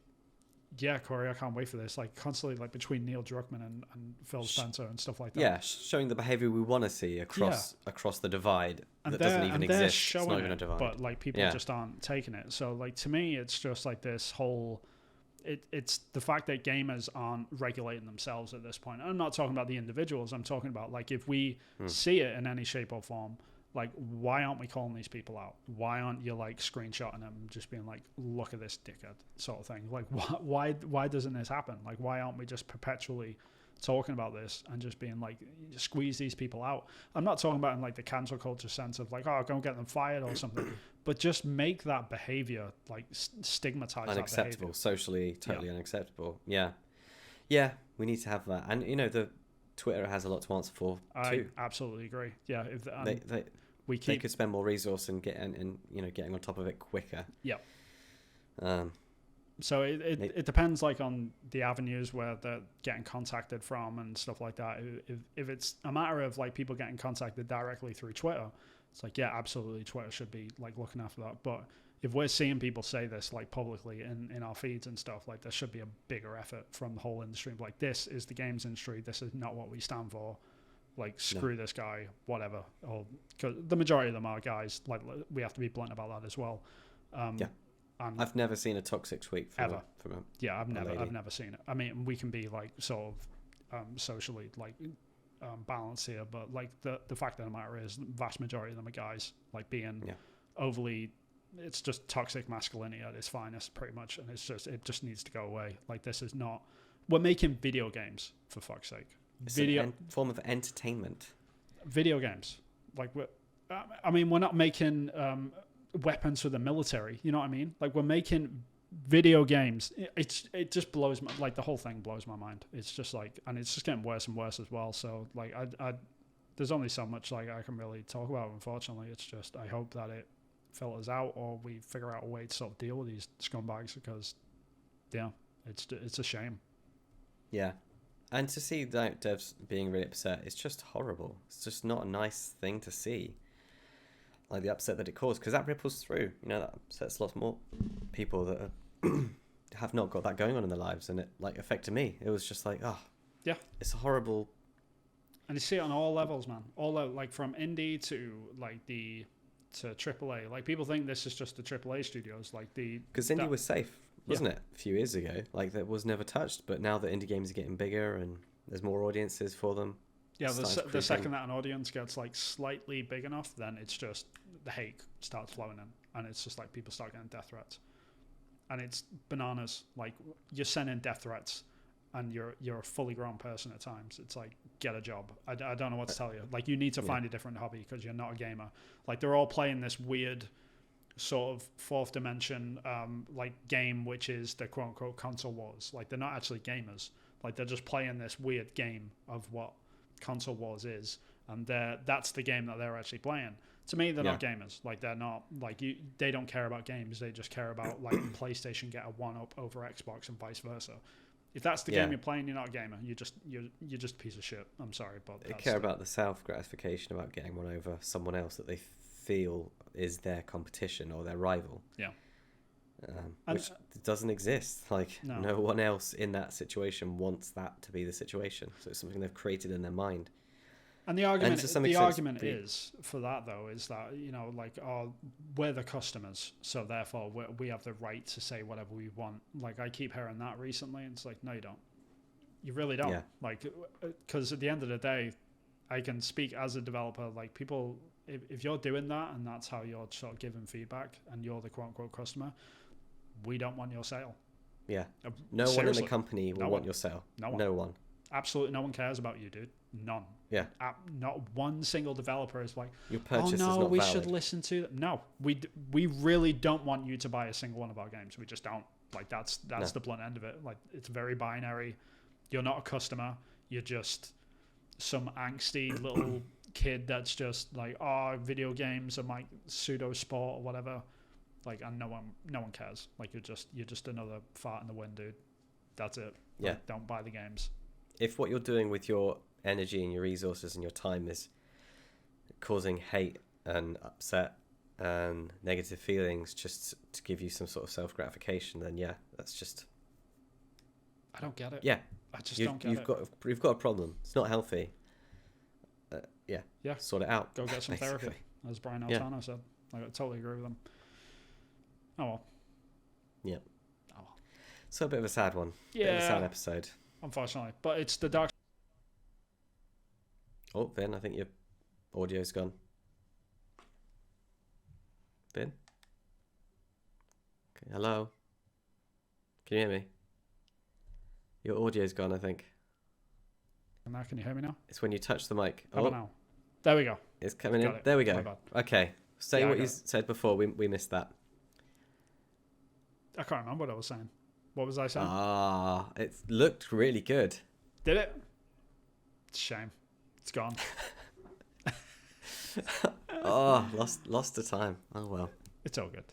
yeah, Cory, I can't wait for this. Like constantly like between Neil Druckmann and Phil Spencer and stuff like that. Yeah, showing the behavior we want to see across the divide that doesn't even exist. It's not even a divide. But like people just aren't taking it. So like to me, it's just like this whole... It's the fact that gamers aren't regulating themselves at this point. I'm not talking about the individuals. I'm talking about like if we see it in any shape or form, like why aren't we calling these people out? Why aren't you like screenshotting them, just being like, look at this dickhead sort of thing? Like why doesn't this happen? Like why aren't we just perpetually talking about this and just being like, squeeze these people out? I'm not talking about in like the cancel culture sense of like, oh, go and get them fired or something. But just make that behavior like stigmatize unacceptable, that socially totally unacceptable. Yeah, we need to have that, and the Twitter has a lot to answer for too. I absolutely agree. Yeah, if they could spend more resource and getting on top of it quicker. Yeah. So it depends like on the avenues where they're getting contacted from and stuff like that. If it's a matter of like people getting contacted directly through Twitter, it's like, absolutely, Twitter should be like looking after that. But if we're seeing people say this like publicly in our feeds and stuff, like there should be a bigger effort from the whole industry. Like this is the games industry. This is not what we stand for. Like, screw this guy, whatever. Or, cause the majority of them are guys. Like, we have to be blunt about that as well. Yeah. I've never seen a toxic tweet from ever. I've lady. never seen it. I mean, we can be like sort of socially like balanced here, but like the fact of the matter is, the vast majority of them are guys, like being overly. It's just toxic masculinity at its finest, pretty much, and it just needs to go away. Like, this is not. We're making video games, for fuck's sake. It's a form of entertainment. Video games, like we're not making weapons for the military. You know what I mean? Like, we're making video games. It just blows my, like, the whole thing blows my mind. It's just like, and it's just getting worse and worse as well. So like, I there's only so much like I can really talk about. Unfortunately, it's just, I hope that it filters out, or we figure out a way to sort of deal with these scumbags, because it's a shame. Yeah. And to see that devs being really upset, it's just horrible. It's just not a nice thing to see. Like, the upset that it caused, because that ripples through. You know, that upsets lots more people that have not got that going on in their lives, and it like affected me. It was just like, it's a horrible. And you see it on all levels, man. All like from indie to like to AAA. Like, people think this is just the AAA studios, like because indie was safe, wasn't it? A few years ago, like, that was never touched. But now that indie games are getting bigger and there's more audiences for them. Yeah, the second that an audience gets like slightly big enough, then it's just the hate starts flowing in, and it's just like people start getting death threats, and it's bananas. Like, you're sending death threats, and you're a fully grown person at times. It's like, get a job. I don't know what to tell you. Like, you need to find a different hobby, because you're not a gamer. Like, they're all playing this weird sort of fourth dimension like game, which is the quote unquote console wars. Like, they're not actually gamers. Like, they're just playing this weird game of what console wars is, and that's the game that they're actually playing. To me, they're not gamers. Like, they're not like you. They don't care about games. They just care about like PlayStation get a one up over Xbox and vice versa. If that's the game you're playing, you're not a gamer. You're just a piece of shit. I'm sorry, but they care about the self gratification about getting one over someone else that they feel is their competition or their rival. Yeah. Which doesn't exist. Like, no one else in that situation wants that to be the situation. So it's something they've created in their mind. And the argument is for that, though, is that, you know, like, we're the customers, so therefore we have the right to say whatever we want. Like, I keep hearing that recently, and it's like, no, you don't. You really don't. Yeah. Like, because at the end of the day, I can speak as a developer. Like, people, if you're doing that and that's how you're sort of giving feedback, and you're the quote unquote customer, we don't want your sale. Yeah. No one in the company will want your sale. No one. Absolutely no one cares about you, dude. None. Yeah. Not one single developer is like, your purchase is not we valid. should listen to them. No, we really don't want you to buy a single one of our games. We just don't. Like, that's the blunt end of it. Like, it's very binary. You're not a customer. You're just some angsty little kid that's just like, video games are my pseudo sport or whatever. Like, and no one cares. Like, you're just another fart in the wind, dude. That's it. Like, don't buy the games. If what you're doing with your energy and your resources and your time is causing hate and upset and negative feelings just to give you some sort of self-gratification, then that's just... I don't get it. Yeah. I just don't get it. You've got a problem. It's not healthy. Yeah. Sort it out. Go get some therapy, as Brian Altano said. I totally agree with him. Oh, well. Yeah. Oh, well. So a bit of a sad one. Yeah. Bit of a sad episode. Unfortunately. But it's the dark... Oh, Vin, I think your audio's gone. Vin? Okay, hello? Can you hear me? Your audio's gone, I think. And now, can you hear me now? It's when you touch the mic. How about now? There we go. It's coming in. There we go. Okay. Say what you said before. We missed that. I can't remember what I was saying. What was I saying? It looked really good. Did it? It's a shame. It's gone. Lost the time. Oh well. It's all good.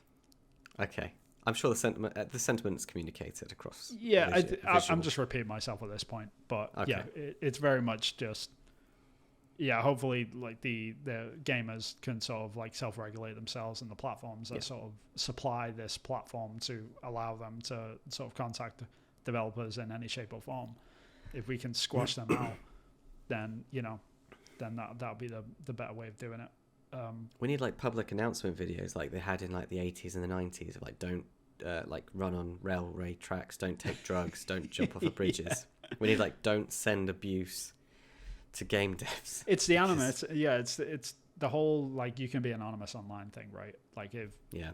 Okay. I'm sure the sentiment's communicated across. Yeah, I'm just repeating myself at this point, but okay. It's very much just. Yeah, hopefully, like the gamers can sort of like self-regulate themselves, and the platforms that sort of supply this platform to allow them to sort of contact developers in any shape or form. If we can squash them out, then then that'll be the better way of doing it. We need like public announcement videos like they had in like the 80s and the 90s of like don't like run on railway tracks, don't take drugs, don't jump off of bridges. Yeah. We need like don't send abuse to game devs. It's the anonymous, it's the whole like you can be anonymous online thing, right? Like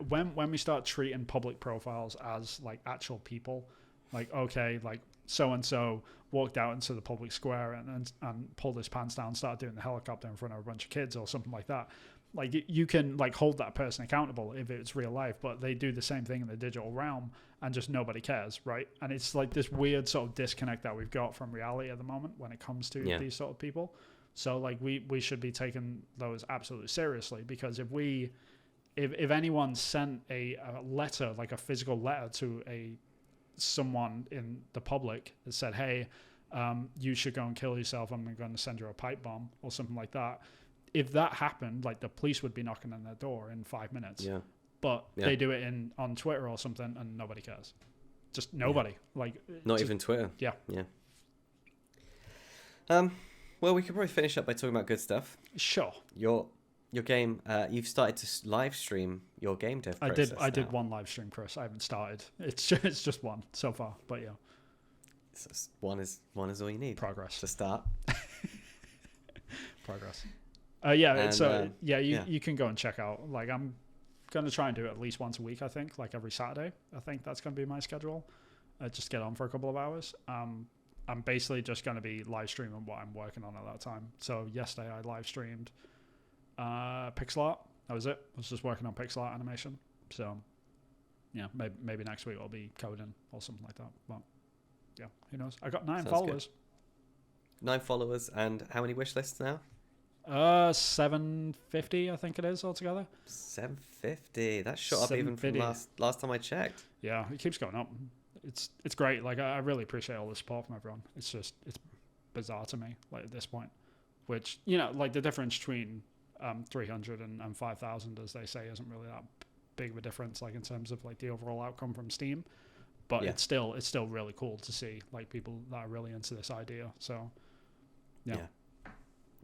when we start treating public profiles as like actual people, like okay, like so and so walked out into the public square and pulled his pants down, started doing the helicopter in front of a bunch of kids or something like that. Like you can like hold that person accountable if it's real life, but they do the same thing in the digital realm and just nobody cares, right? And it's like this weird sort of disconnect that we've got from reality at the moment when it comes to these sort of people. So like we should be taking those absolutely seriously, because if anyone sent a letter, like a physical letter to someone in the public that said, hey, you should go and kill yourself, I'm going to send you a pipe bomb or something like that. If that happened, like the police would be knocking on their door in 5 minutes. Yeah. But they do it on Twitter or something and nobody cares. Just nobody. Yeah. Like not even Twitter. Yeah. Yeah. Well, we could probably finish up by talking about good stuff. Sure. Your game, you've started to live stream your game dev process. I did one live stream, Chris. I haven't started. It's just one so far, but yeah. So one is all you need. Progress to start. Progress. You can go and check out. Like I'm gonna try and do it at least once a week. I think, like every Saturday. I think that's gonna be my schedule. Just get on for a couple of hours. I'm basically just gonna be live streaming what I'm working on at that time. So yesterday I live streamed pixel art. That was it. I was just working on pixel art animation. So yeah, maybe next week I'll be coding or something like that. But yeah, who knows? I got 9 followers. Good. 9 followers, and how many wish lists now? 750, I think it is altogether. 750. That shot up even from last time I checked. Yeah, it keeps going up. It's great. Like I really appreciate all the support from everyone. It's bizarre to me, like at this point, which like the difference between 300 and 5,000, as they say, isn't really that big of a difference, like in terms of like the overall outcome from Steam. But it's still really cool to see like people that are really into this idea. So yeah.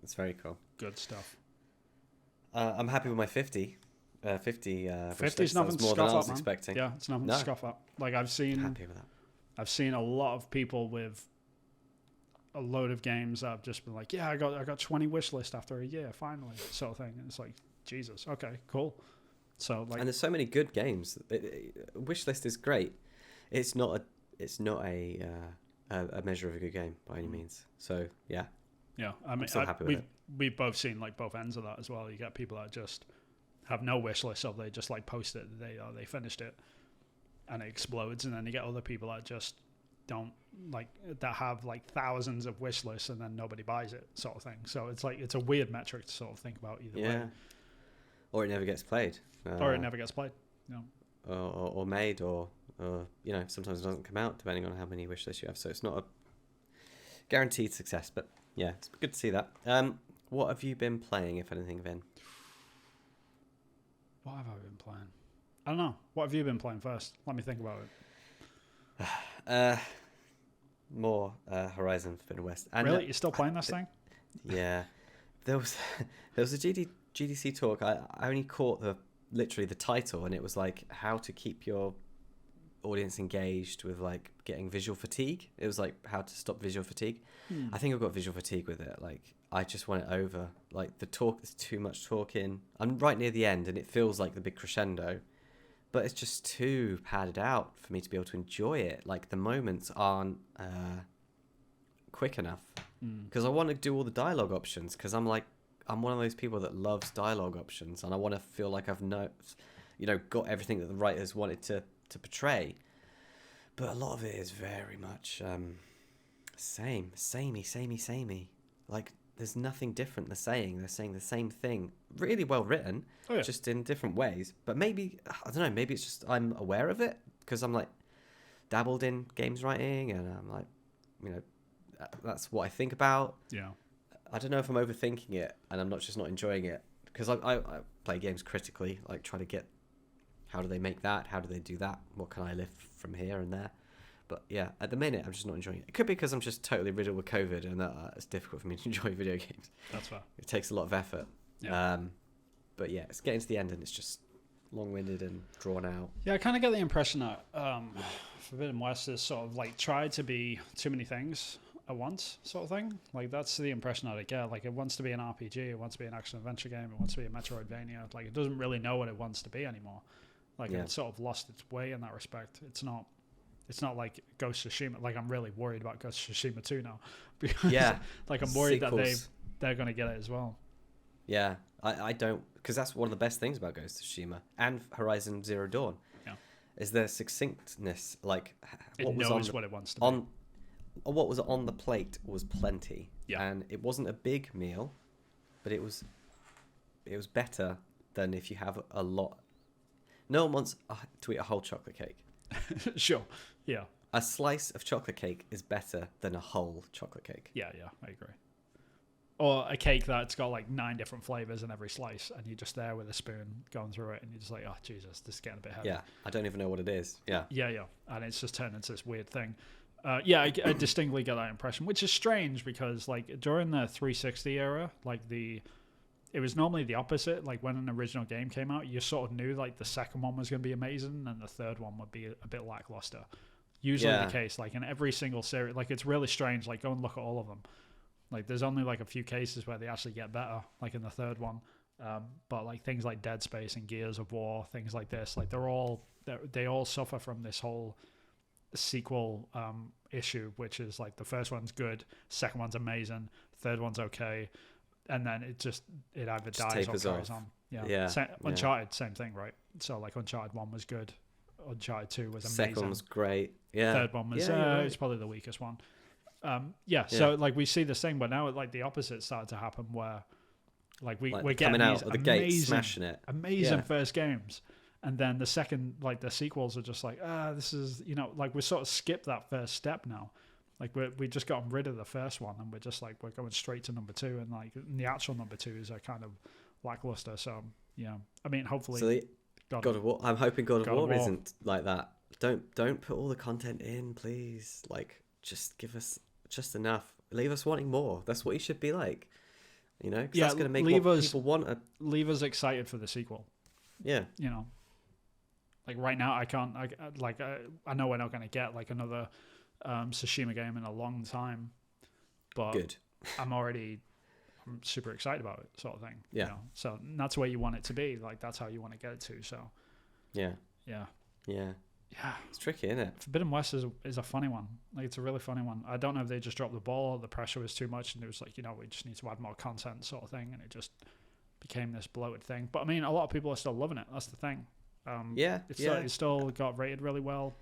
It's very cool. Good stuff. I'm happy with my 50. 50 is nothing to more scoff than I at, was man. expecting. Yeah, it's nothing to scoff at. Like happy with that. I've seen a lot of people with a load of games that have just been like, yeah, I got 20 wish list after a year, finally, sort of thing. And it's like, Jesus, okay, cool. So like, and there's so many good games. Wish list is great. It's not a measure of a good game by any means. So yeah. Yeah, I mean, we've both seen like both ends of that as well. You get people that just have no wish list, so they just like post it, they finished it, and it explodes, and then you get other people that just don't like, that have like thousands of wish lists and then nobody buys it, sort of thing. So it's like it's a weird metric to sort of think about either way. Or it never gets played. No. Or made, or sometimes it doesn't come out depending on how many wish lists you have. So it's not a guaranteed success, but. Yeah, it's good to see that. What have you been playing, if anything, Vin? What have I been playing? I don't know. What have you been playing first? Let me think about it. More Horizon Forbidden West. And, really? You're still playing this thing? Yeah. There was a GDC talk. I only caught literally the title, and it was like how to keep your audience engaged with like getting visual fatigue. It was like how to stop visual fatigue. I think I've got visual fatigue with it. Like I just want it over. Like the talk, there's too much talking. I'm right near the end and it feels like the big crescendo, but it's just too padded out for me to be able to enjoy it. Like the moments aren't quick enough because I want to do all the dialogue options, because I'm one of those people that loves dialogue options, and I want to feel like I've got everything that the writers wanted to portray. But a lot of it is very much samey. Like there's nothing different they're saying the same thing, really well written, just in different ways. But maybe, I don't know, maybe it's just I'm aware of it because I'm like dabbled in games writing, and I'm like, that's what I think about. I don't know if I'm overthinking it and I'm not enjoying it, because I play games critically, like try to get, how do they make that, how do they do that, what can I lift from here and there. But yeah, at the minute, I'm just not enjoying it. It could be because I'm just totally riddled with COVID, and it's difficult for me to enjoy video games. That's fair. It takes a lot of effort. Yeah. But yeah, it's getting to the end, and it's just long-winded and drawn out. Yeah, I kind of get the impression that Forbidden West is sort of like tried to be too many things at once, sort of thing. Like that's the impression that I get. Like it wants to be an RPG, it wants to be an action adventure game, it wants to be a Metroidvania. Like it doesn't really know what it wants to be anymore. Like it's sort of lost its way in that respect. It's not like Ghost of Tsushima. Like I'm really worried about Ghost of Tsushima 2 now. Because, like I'm worried that they're going to get it as well. Yeah, I don't, because that's one of the best things about Ghost of Tsushima and Horizon Zero Dawn. Yeah, is their succinctness. Like it knows what it wants to be. What was on the plate was plenty. Yeah, and it wasn't a big meal, but it was better than if you have a lot. No one wants to eat a whole chocolate cake. Sure. Yeah. A slice of chocolate cake is better than a whole chocolate cake. Yeah, I agree. Or a cake that's got like 9 different flavors in every slice, and you're just there with a spoon going through it, and you're just like, oh Jesus, this is getting a bit heavy. Yeah, I don't even know what it is. Yeah, and it's just turned into this weird thing. I distinctly get that impression, which is strange because like during the 360 era, like it was normally the opposite. Like when an original game came out, you sort of knew like the second one was going to be amazing, and the third one would be a bit lackluster. Usually the case, like in every single series, like it's really strange. Like go and look at all of them. Like there's only like a few cases where they actually get better, like in the third one. But like things like Dead Space and Gears of War, things like this, like they all suffer from this whole sequel issue, which is like the first one's good, second one's amazing, third one's okay, and then it either dies or goes on. Uncharted, same thing, right? So like Uncharted 1 was good, Uncharted 2 was amazing, second one was great, third one was it's probably the weakest one. So like we see this thing, but now like the opposite started to happen where like we're getting coming out these of the gate smashing it, amazing first games, and then the second, like the sequels are just like this is, like we sort of skipped that first step now. Like we just gotten rid of the first one, and we're just like we're going straight to number 2, and like the actual number 2s are kind of lackluster. So yeah, I mean hopefully God of War. I'm hoping God of War isn't like that. Don't put all the content in, please. Like just give us just enough. Leave us wanting more. That's what you should be like. Cause that's going to make people want leave us excited for the sequel. Yeah. Like right now, I know we're not going to get like another Tsushima game in a long time, but good. I'm super excited about it, sort of thing. Yeah. So that's where you want it to be. Like that's how you want to get it to. So. Yeah. Yeah. Yeah. Yeah, it's tricky, isn't it? Forbidden West is a funny one. Like it's a really funny one. I don't know if they just dropped the ball, or the pressure was too much, and it was like we just need to add more content, sort of thing, and it just became this bloated thing. But I mean, a lot of people are still loving it. That's the thing. It's still got rated really well.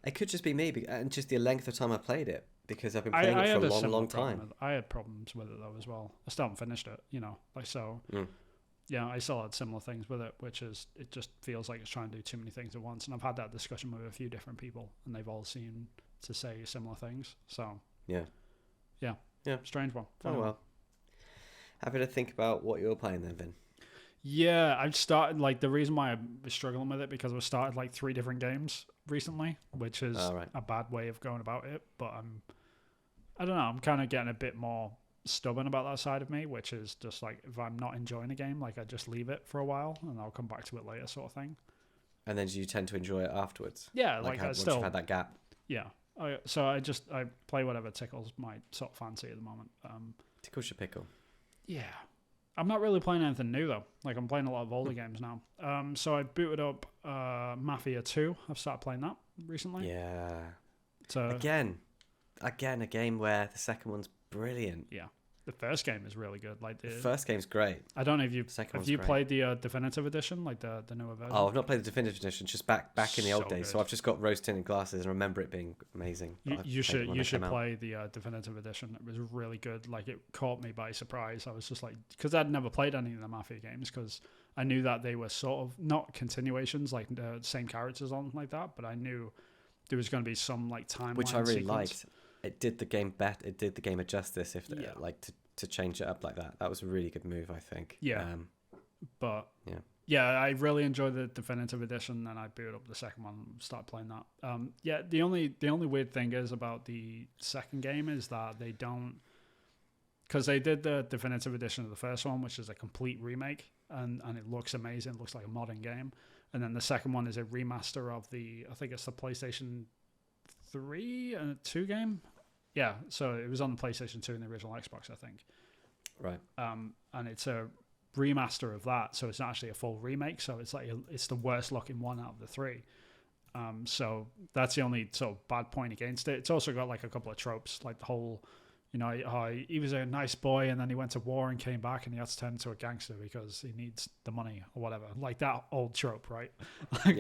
It could just be me, and just the length of time I played it, because I've been playing it for a long time. I had problems with it though as well. I still haven't finished it. Like so. Yeah, I still had similar things with it, which is it just feels like it's trying to do too many things at once. And I've had that discussion with a few different people, and they've all seemed to say similar things. So yeah, strange one. Funny one. Happy to think about what you're playing then, Vin. Yeah, I've started like the reason why I was struggling with it because I've started like 3 different games recently, which is a bad way of going about it. But I don't know. I'm kind of getting a bit more stubborn about that side of me, which is just like if I'm not enjoying a game, like I just leave it for a while and I'll come back to it later, sort of thing. And then do you tend to enjoy it afterwards? Yeah, like once you've had that gap. Yeah. So I play whatever tickles my sort of fancy at the moment. Tickles your pickle. Yeah. I'm not really playing anything new though. Like I'm playing a lot of older games now. So I booted up Mafia 2. I've started playing that recently. Yeah. So again, a game where the second one's brilliant. Yeah, the first game is really good. Like the first game's great. I don't know if you played the definitive edition, like the newer version. Oh, I've not played the definitive edition. Just back in the old days. So I've just got rose tinted glasses and remember it being amazing. You should play the definitive edition. It was really good. Like it caught me by surprise. I was just like, because I'd never played any of the Mafia games because I knew that they were sort of not continuations, like the same characters on like that, but I knew there was going to be some like timeline, which I really liked. It did the game better. It did the game a justice to change it up like that. That was a really good move, I think. Yeah. Yeah, I really enjoyed the definitive edition, and I booted up the second one and started playing that. Yeah, the only weird thing is about the second game is that they don't, because they did the definitive edition of the first one, which is a complete remake, and it looks amazing. It looks like a modern game. And then the second one is a remaster of I think it's the PlayStation 3 and 2 game. Yeah, so it was on the PlayStation 2 and the original Xbox, I think. Right. And it's a remaster of that, so it's not actually a full remake. So it's like it's the worst looking one out of the three. So that's the only sort of bad point against it. It's also got like a couple of tropes, like the whole, he was a nice boy and then he went to war and came back and he had to turn into a gangster because he needs the money or whatever. Like that old trope, right?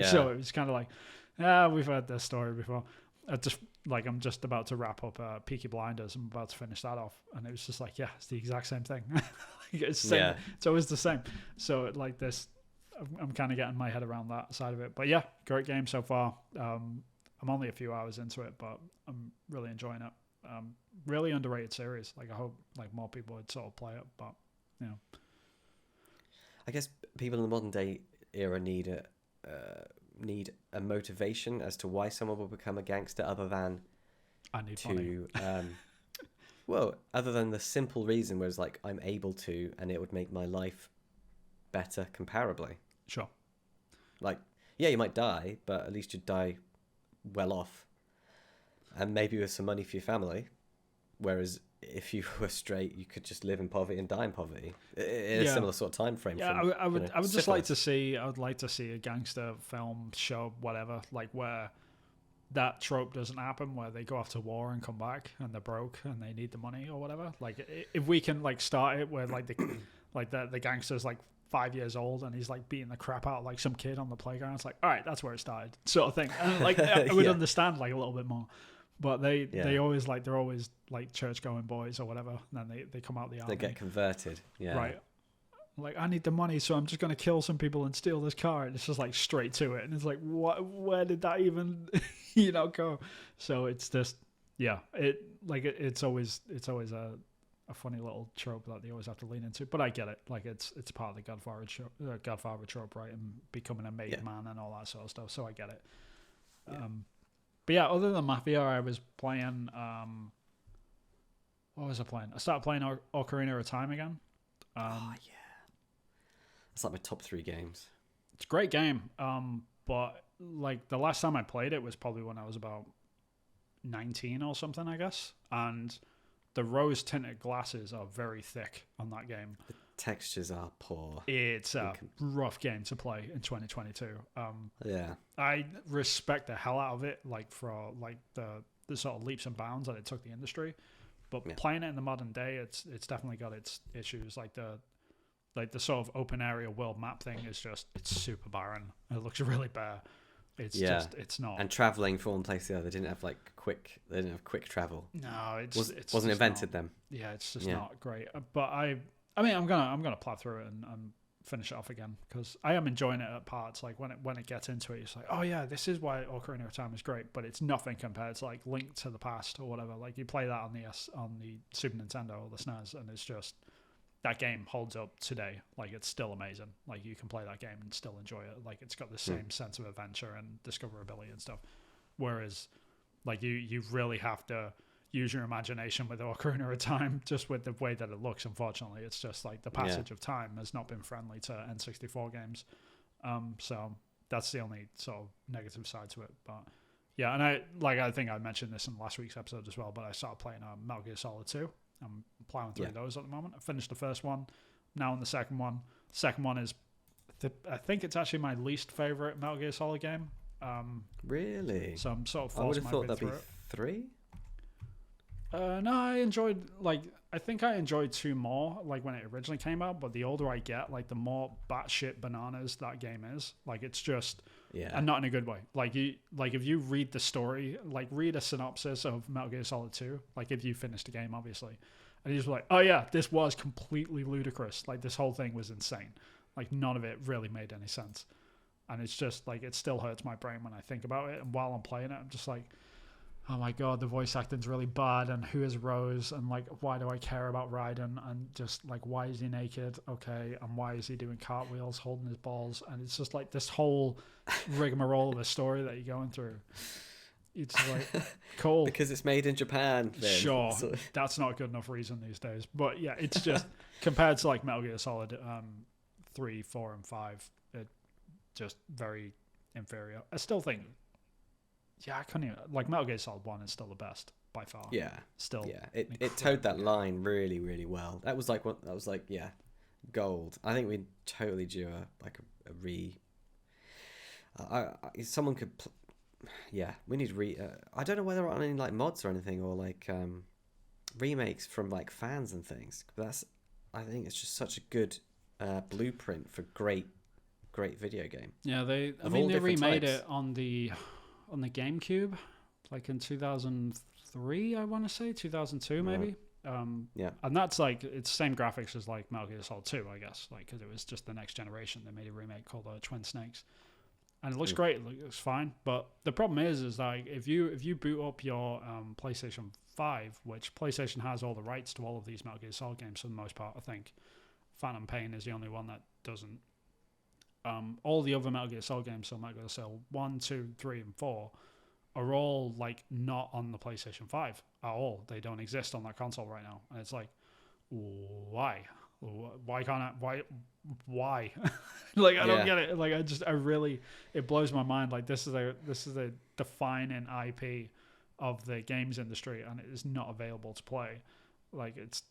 So it was kind of like, we've heard this story before. I'm just about to wrap up Peaky Blinders. I'm about to finish that off, and it was just like, it's the exact same thing. It's always the same. So like this, I'm kind of getting my head around that side of it. But yeah, great game so far. I'm only a few hours into it, but I'm really enjoying it. Really underrated series. Like I hope like more people would sort of play it, but I guess people in the modern day era need a motivation as to why someone will become a gangster, other than money. Well, other than the simple reason where it's like I'm able to, and it would make my life better comparably. Sure. Like, yeah, you might die, but at least you'd die well off, and maybe with some money for your family. Whereas if you were straight, you could just live in poverty and die in poverty in a similar sort of time frame. Yeah, I would just like to see. I would like to see a gangster film, show, whatever, like where that trope doesn't happen, where they go off to war and come back and they're broke and they need the money or whatever. Like if we can like start it where like the gangster's like 5 years old and he's like beating the crap out of like some kid on the playground. It's like, all right, that's where it started, sort of thing. And like I would understand like a little bit more. But they always like they're always like church going boys or whatever, and then they come out the army. They get converted, right. Like I need the money, so I'm just gonna kill some people and steal this car, and it's just like straight to it, and it's like what? Where did that even go? So it's just it's always a funny little trope that they always have to lean into. But I get it, like it's part of the Godfather trope, right? And becoming a made man and all that sort of stuff. So I get it. Yeah. But yeah, other than Mafia, I was playing. What was I playing? I started playing Ocarina of Time again. It's like my top 3 games. It's a great game. But like the last time I played it was probably when I was about 19 or something, I guess. And the rose tinted glasses are very thick on that game. The textures are poor. It's a rough game to play in 2022. Yeah, I respect the hell out of it, like for like the sort of leaps and bounds that it took the industry. But playing it in the modern day, it's definitely got its issues. Like the sort of open area world map thing is just it's super barren. It looks really bare. It's not. And traveling from one place to the other, they didn't have quick travel. No, it wasn't invented then. Yeah, it's just not great. But I mean, I'm gonna plow through it and finish it off again because I am enjoying it at parts. Like when it gets into it, it's like, oh yeah, this is why Ocarina of Time is great. But it's nothing compared to like Link to the Past or whatever. Like you play that on the Super Nintendo or the SNES, and it's just that game holds up today. Like it's still amazing. Like you can play that game and still enjoy it. Like it's got the same sense of adventure and discoverability and stuff. Whereas like you really have to use your imagination with Ocarina of Time, just with the way that it looks. Unfortunately, it's just like the passage of time has not been friendly to N64 games. So that's the only sort of negative side to it. But yeah, and I think I mentioned this in last week's episode as well, but I started playing Metal Gear Solid 2. I'm plowing through those at the moment. I finished the first one, now on the second one. Second one is, I think it's actually my least favorite Metal Gear Solid game. Really? So I'm sort of I would have thought that'd be 3. No, I enjoyed I think I enjoyed 2 more like when it originally came out, but the older I get, like the more batshit bananas that game is. Like it's just and not in a good way. Like if you read the story, like read a synopsis of Metal Gear Solid 2, like if you finished the game obviously, and you're just like, oh yeah, this was completely ludicrous. Like this whole thing was insane. Like none of it really made any sense. And it's just like it still hurts my brain when I think about it, and while I'm playing it I'm just like, oh my god, the voice acting's really bad, and who is Rose, and like, why do I care about Raiden, and just like, why is he naked? Okay, and why is he doing cartwheels, holding his balls? And it's just like this whole rigmarole of a story that you're going through. It's like, cool. Because it's made in Japan. Then. Sure, that's not a good enough reason these days. But yeah, it's just, compared to like Metal Gear Solid 3, 4, and 5, it just very inferior. I still think, yeah, I couldn't even, like, Metal Gear Solid 1 is still the best by far. Yeah. Still. Yeah, it towed that line really, really well. That was like, gold. I think we totally do someone could... we need I don't know whether on any like mods or anything, or like remakes from like fans and things. I think it's just such a good blueprint for great video game. Yeah, they remade it on the GameCube, like in 2003, I want to say 2002 maybe. And that's like, it's the same graphics as like Metal Gear Solid 2, I guess, like, because it was just the next generation. They made a remake called Twin Snakes. And it looks great. It looks fine. But the problem is like, if you boot up your PlayStation 5, which PlayStation has all the rights to all of these Metal Gear Solid games for the most part, I think Phantom Pain is the only one that doesn't. All the other Metal Gear Solid games, so Metal Gear Solid 1, 2, 3, and 4, are all like not on the PlayStation 5 at all. They don't exist on that console right now. And it's like, why? Why can't I? Why? Like, I don't get it. Like, it blows my mind. Like, this is a defining IP of the games industry, and it is not available to play. Like, it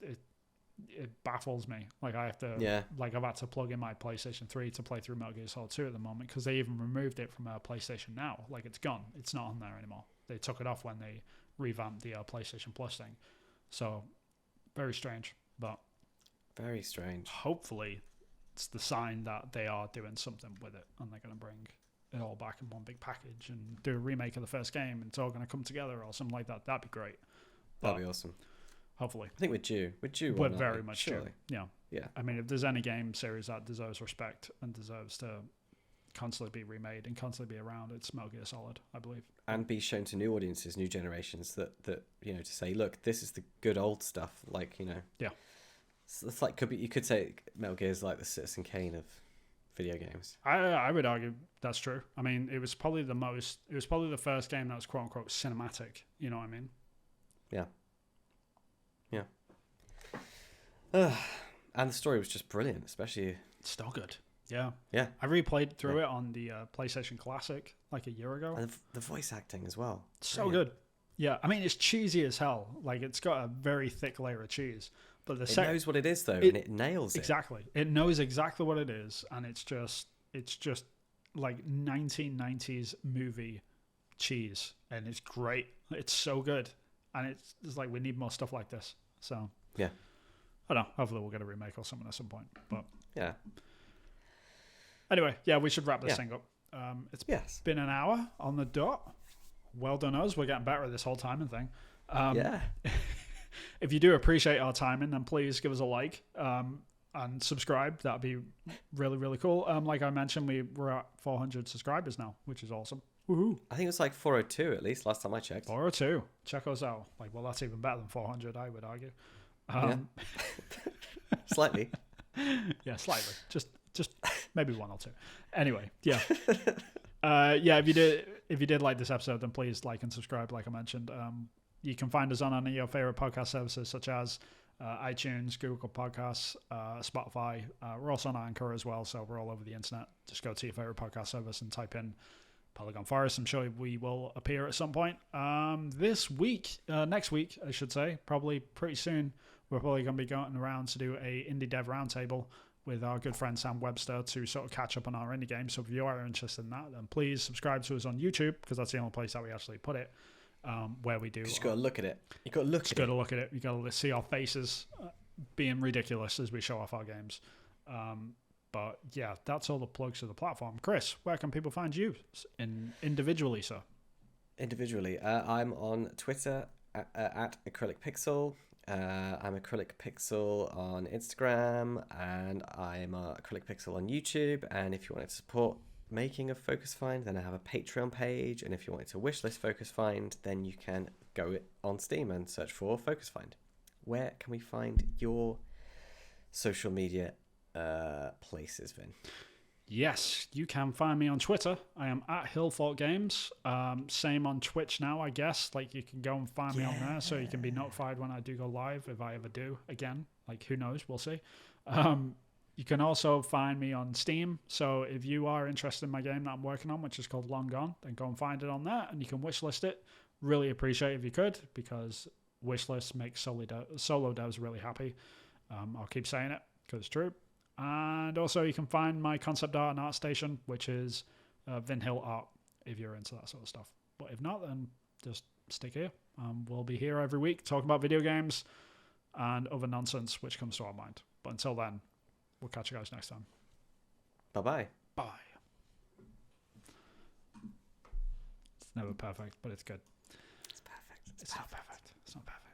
baffles me. Like, I have to, like, I've had to plug in my PlayStation 3 to play through Metal Gear Solid 2 at the moment, because they even removed it from our PlayStation Now. Like, it's gone. It's not on there anymore. They took it off when they revamped the PlayStation Plus thing. So, very strange, but very strange. Hopefully, it's the sign that they are doing something with it, and they're going to bring it all back in one big package and do a remake of the first game, and it's all going to come together or something like that. That'd be great. That'd be awesome. Hopefully. I think we're due. We're very much surely. Due. Yeah. I mean, if there's any game series that deserves respect and deserves to constantly be remade and constantly be around, it's Metal Gear Solid, I believe. And be shown to new audiences, new generations, that you know, to say, look, this is the good old stuff. Like, you know. Yeah. It's like, you could say Metal Gear is like the Citizen Kane of video games. I would argue that's true. I mean, it was probably the first game that was quote unquote cinematic. You know what I mean? Yeah. And the story was just brilliant, especially. It's still good. Yeah. Yeah. I replayed through it on the PlayStation Classic like a year ago. And the voice acting as well. So good. Yeah. I mean, it's cheesy as hell. Like, it's got a very thick layer of cheese. But it knows what it is, though, and it nails it. Exactly. It knows exactly what it is, and it's just like 1990s movie cheese, and it's great. It's so good, and it's like, we need more stuff like this. So yeah, I don't know. Hopefully, we'll get a remake or something at some point. But yeah. Anyway, yeah, we should wrap this thing up. It's been an hour on the dot. Well done, us. We're getting better at this whole timing thing. If you do appreciate our timing, then please give us a like and subscribe. That'd be really, really cool. Like I mentioned, we're at 400 subscribers now, which is awesome. Woohoo! I think it was like 402 at least last time I checked. 402. Check us out. Like, well, that's even better than 400, I would argue. Slightly. Yeah, slightly. Just maybe one or two. Anyway, yeah. If you did like this episode, then please like and subscribe, like I mentioned. You can find us on any of your favorite podcast services, such as iTunes, Google Podcasts, Spotify. We're also on Anchor as well, so we're all over the internet. Just go to your favorite podcast service and type in Polygon Forest. I'm sure we will appear at some point. Next week, I should say, probably pretty soon, we're probably going to be going around to do a indie dev roundtable with our good friend Sam Webster to sort of catch up on our indie games. So if you are interested in that, then please subscribe to us on YouTube, because that's the only place that we actually put it. Where we do. You just got to look at it. You got to look at it. Got to look at it. You got to see our faces being ridiculous as we show off our games. But yeah, that's all the plugs to the platform. Chris, where can people find you individually, sir? Individually, I'm on Twitter at Acrylic Pixel. I'm Acrylic Pixel on Instagram, and I'm Acrylic Pixel on YouTube. And if you wanted to support making of Focus Find, then I have a Patreon page, and if you wanted to wishlist Focus Find, then you can go on Steam and search for Focus Find. Where can we find your social media places, Vin? Yes, you can find me on Twitter. I am at Hillfort Games. Same on Twitch now, I guess. Like, you can go and find me on there, so you can be notified when I do go live, if I ever do again. Like, who knows? We'll see. You can also find me on Steam. So if you are interested in my game that I'm working on, which is called Long Gone, then go and find it on there, and you can wishlist it. Really appreciate it if you could, because wishlist makes solo devs really happy. I'll keep saying it because it's true. And also you can find my concept art and art station, which is Vin Hill Art, if you're into that sort of stuff. But if not, then just stick here. We'll be here every week talking about video games and other nonsense which comes to our mind. But until then, we'll catch you guys next time. Bye-bye. Bye. It's never perfect, but it's good. It's perfect. It's not perfect. It's not perfect.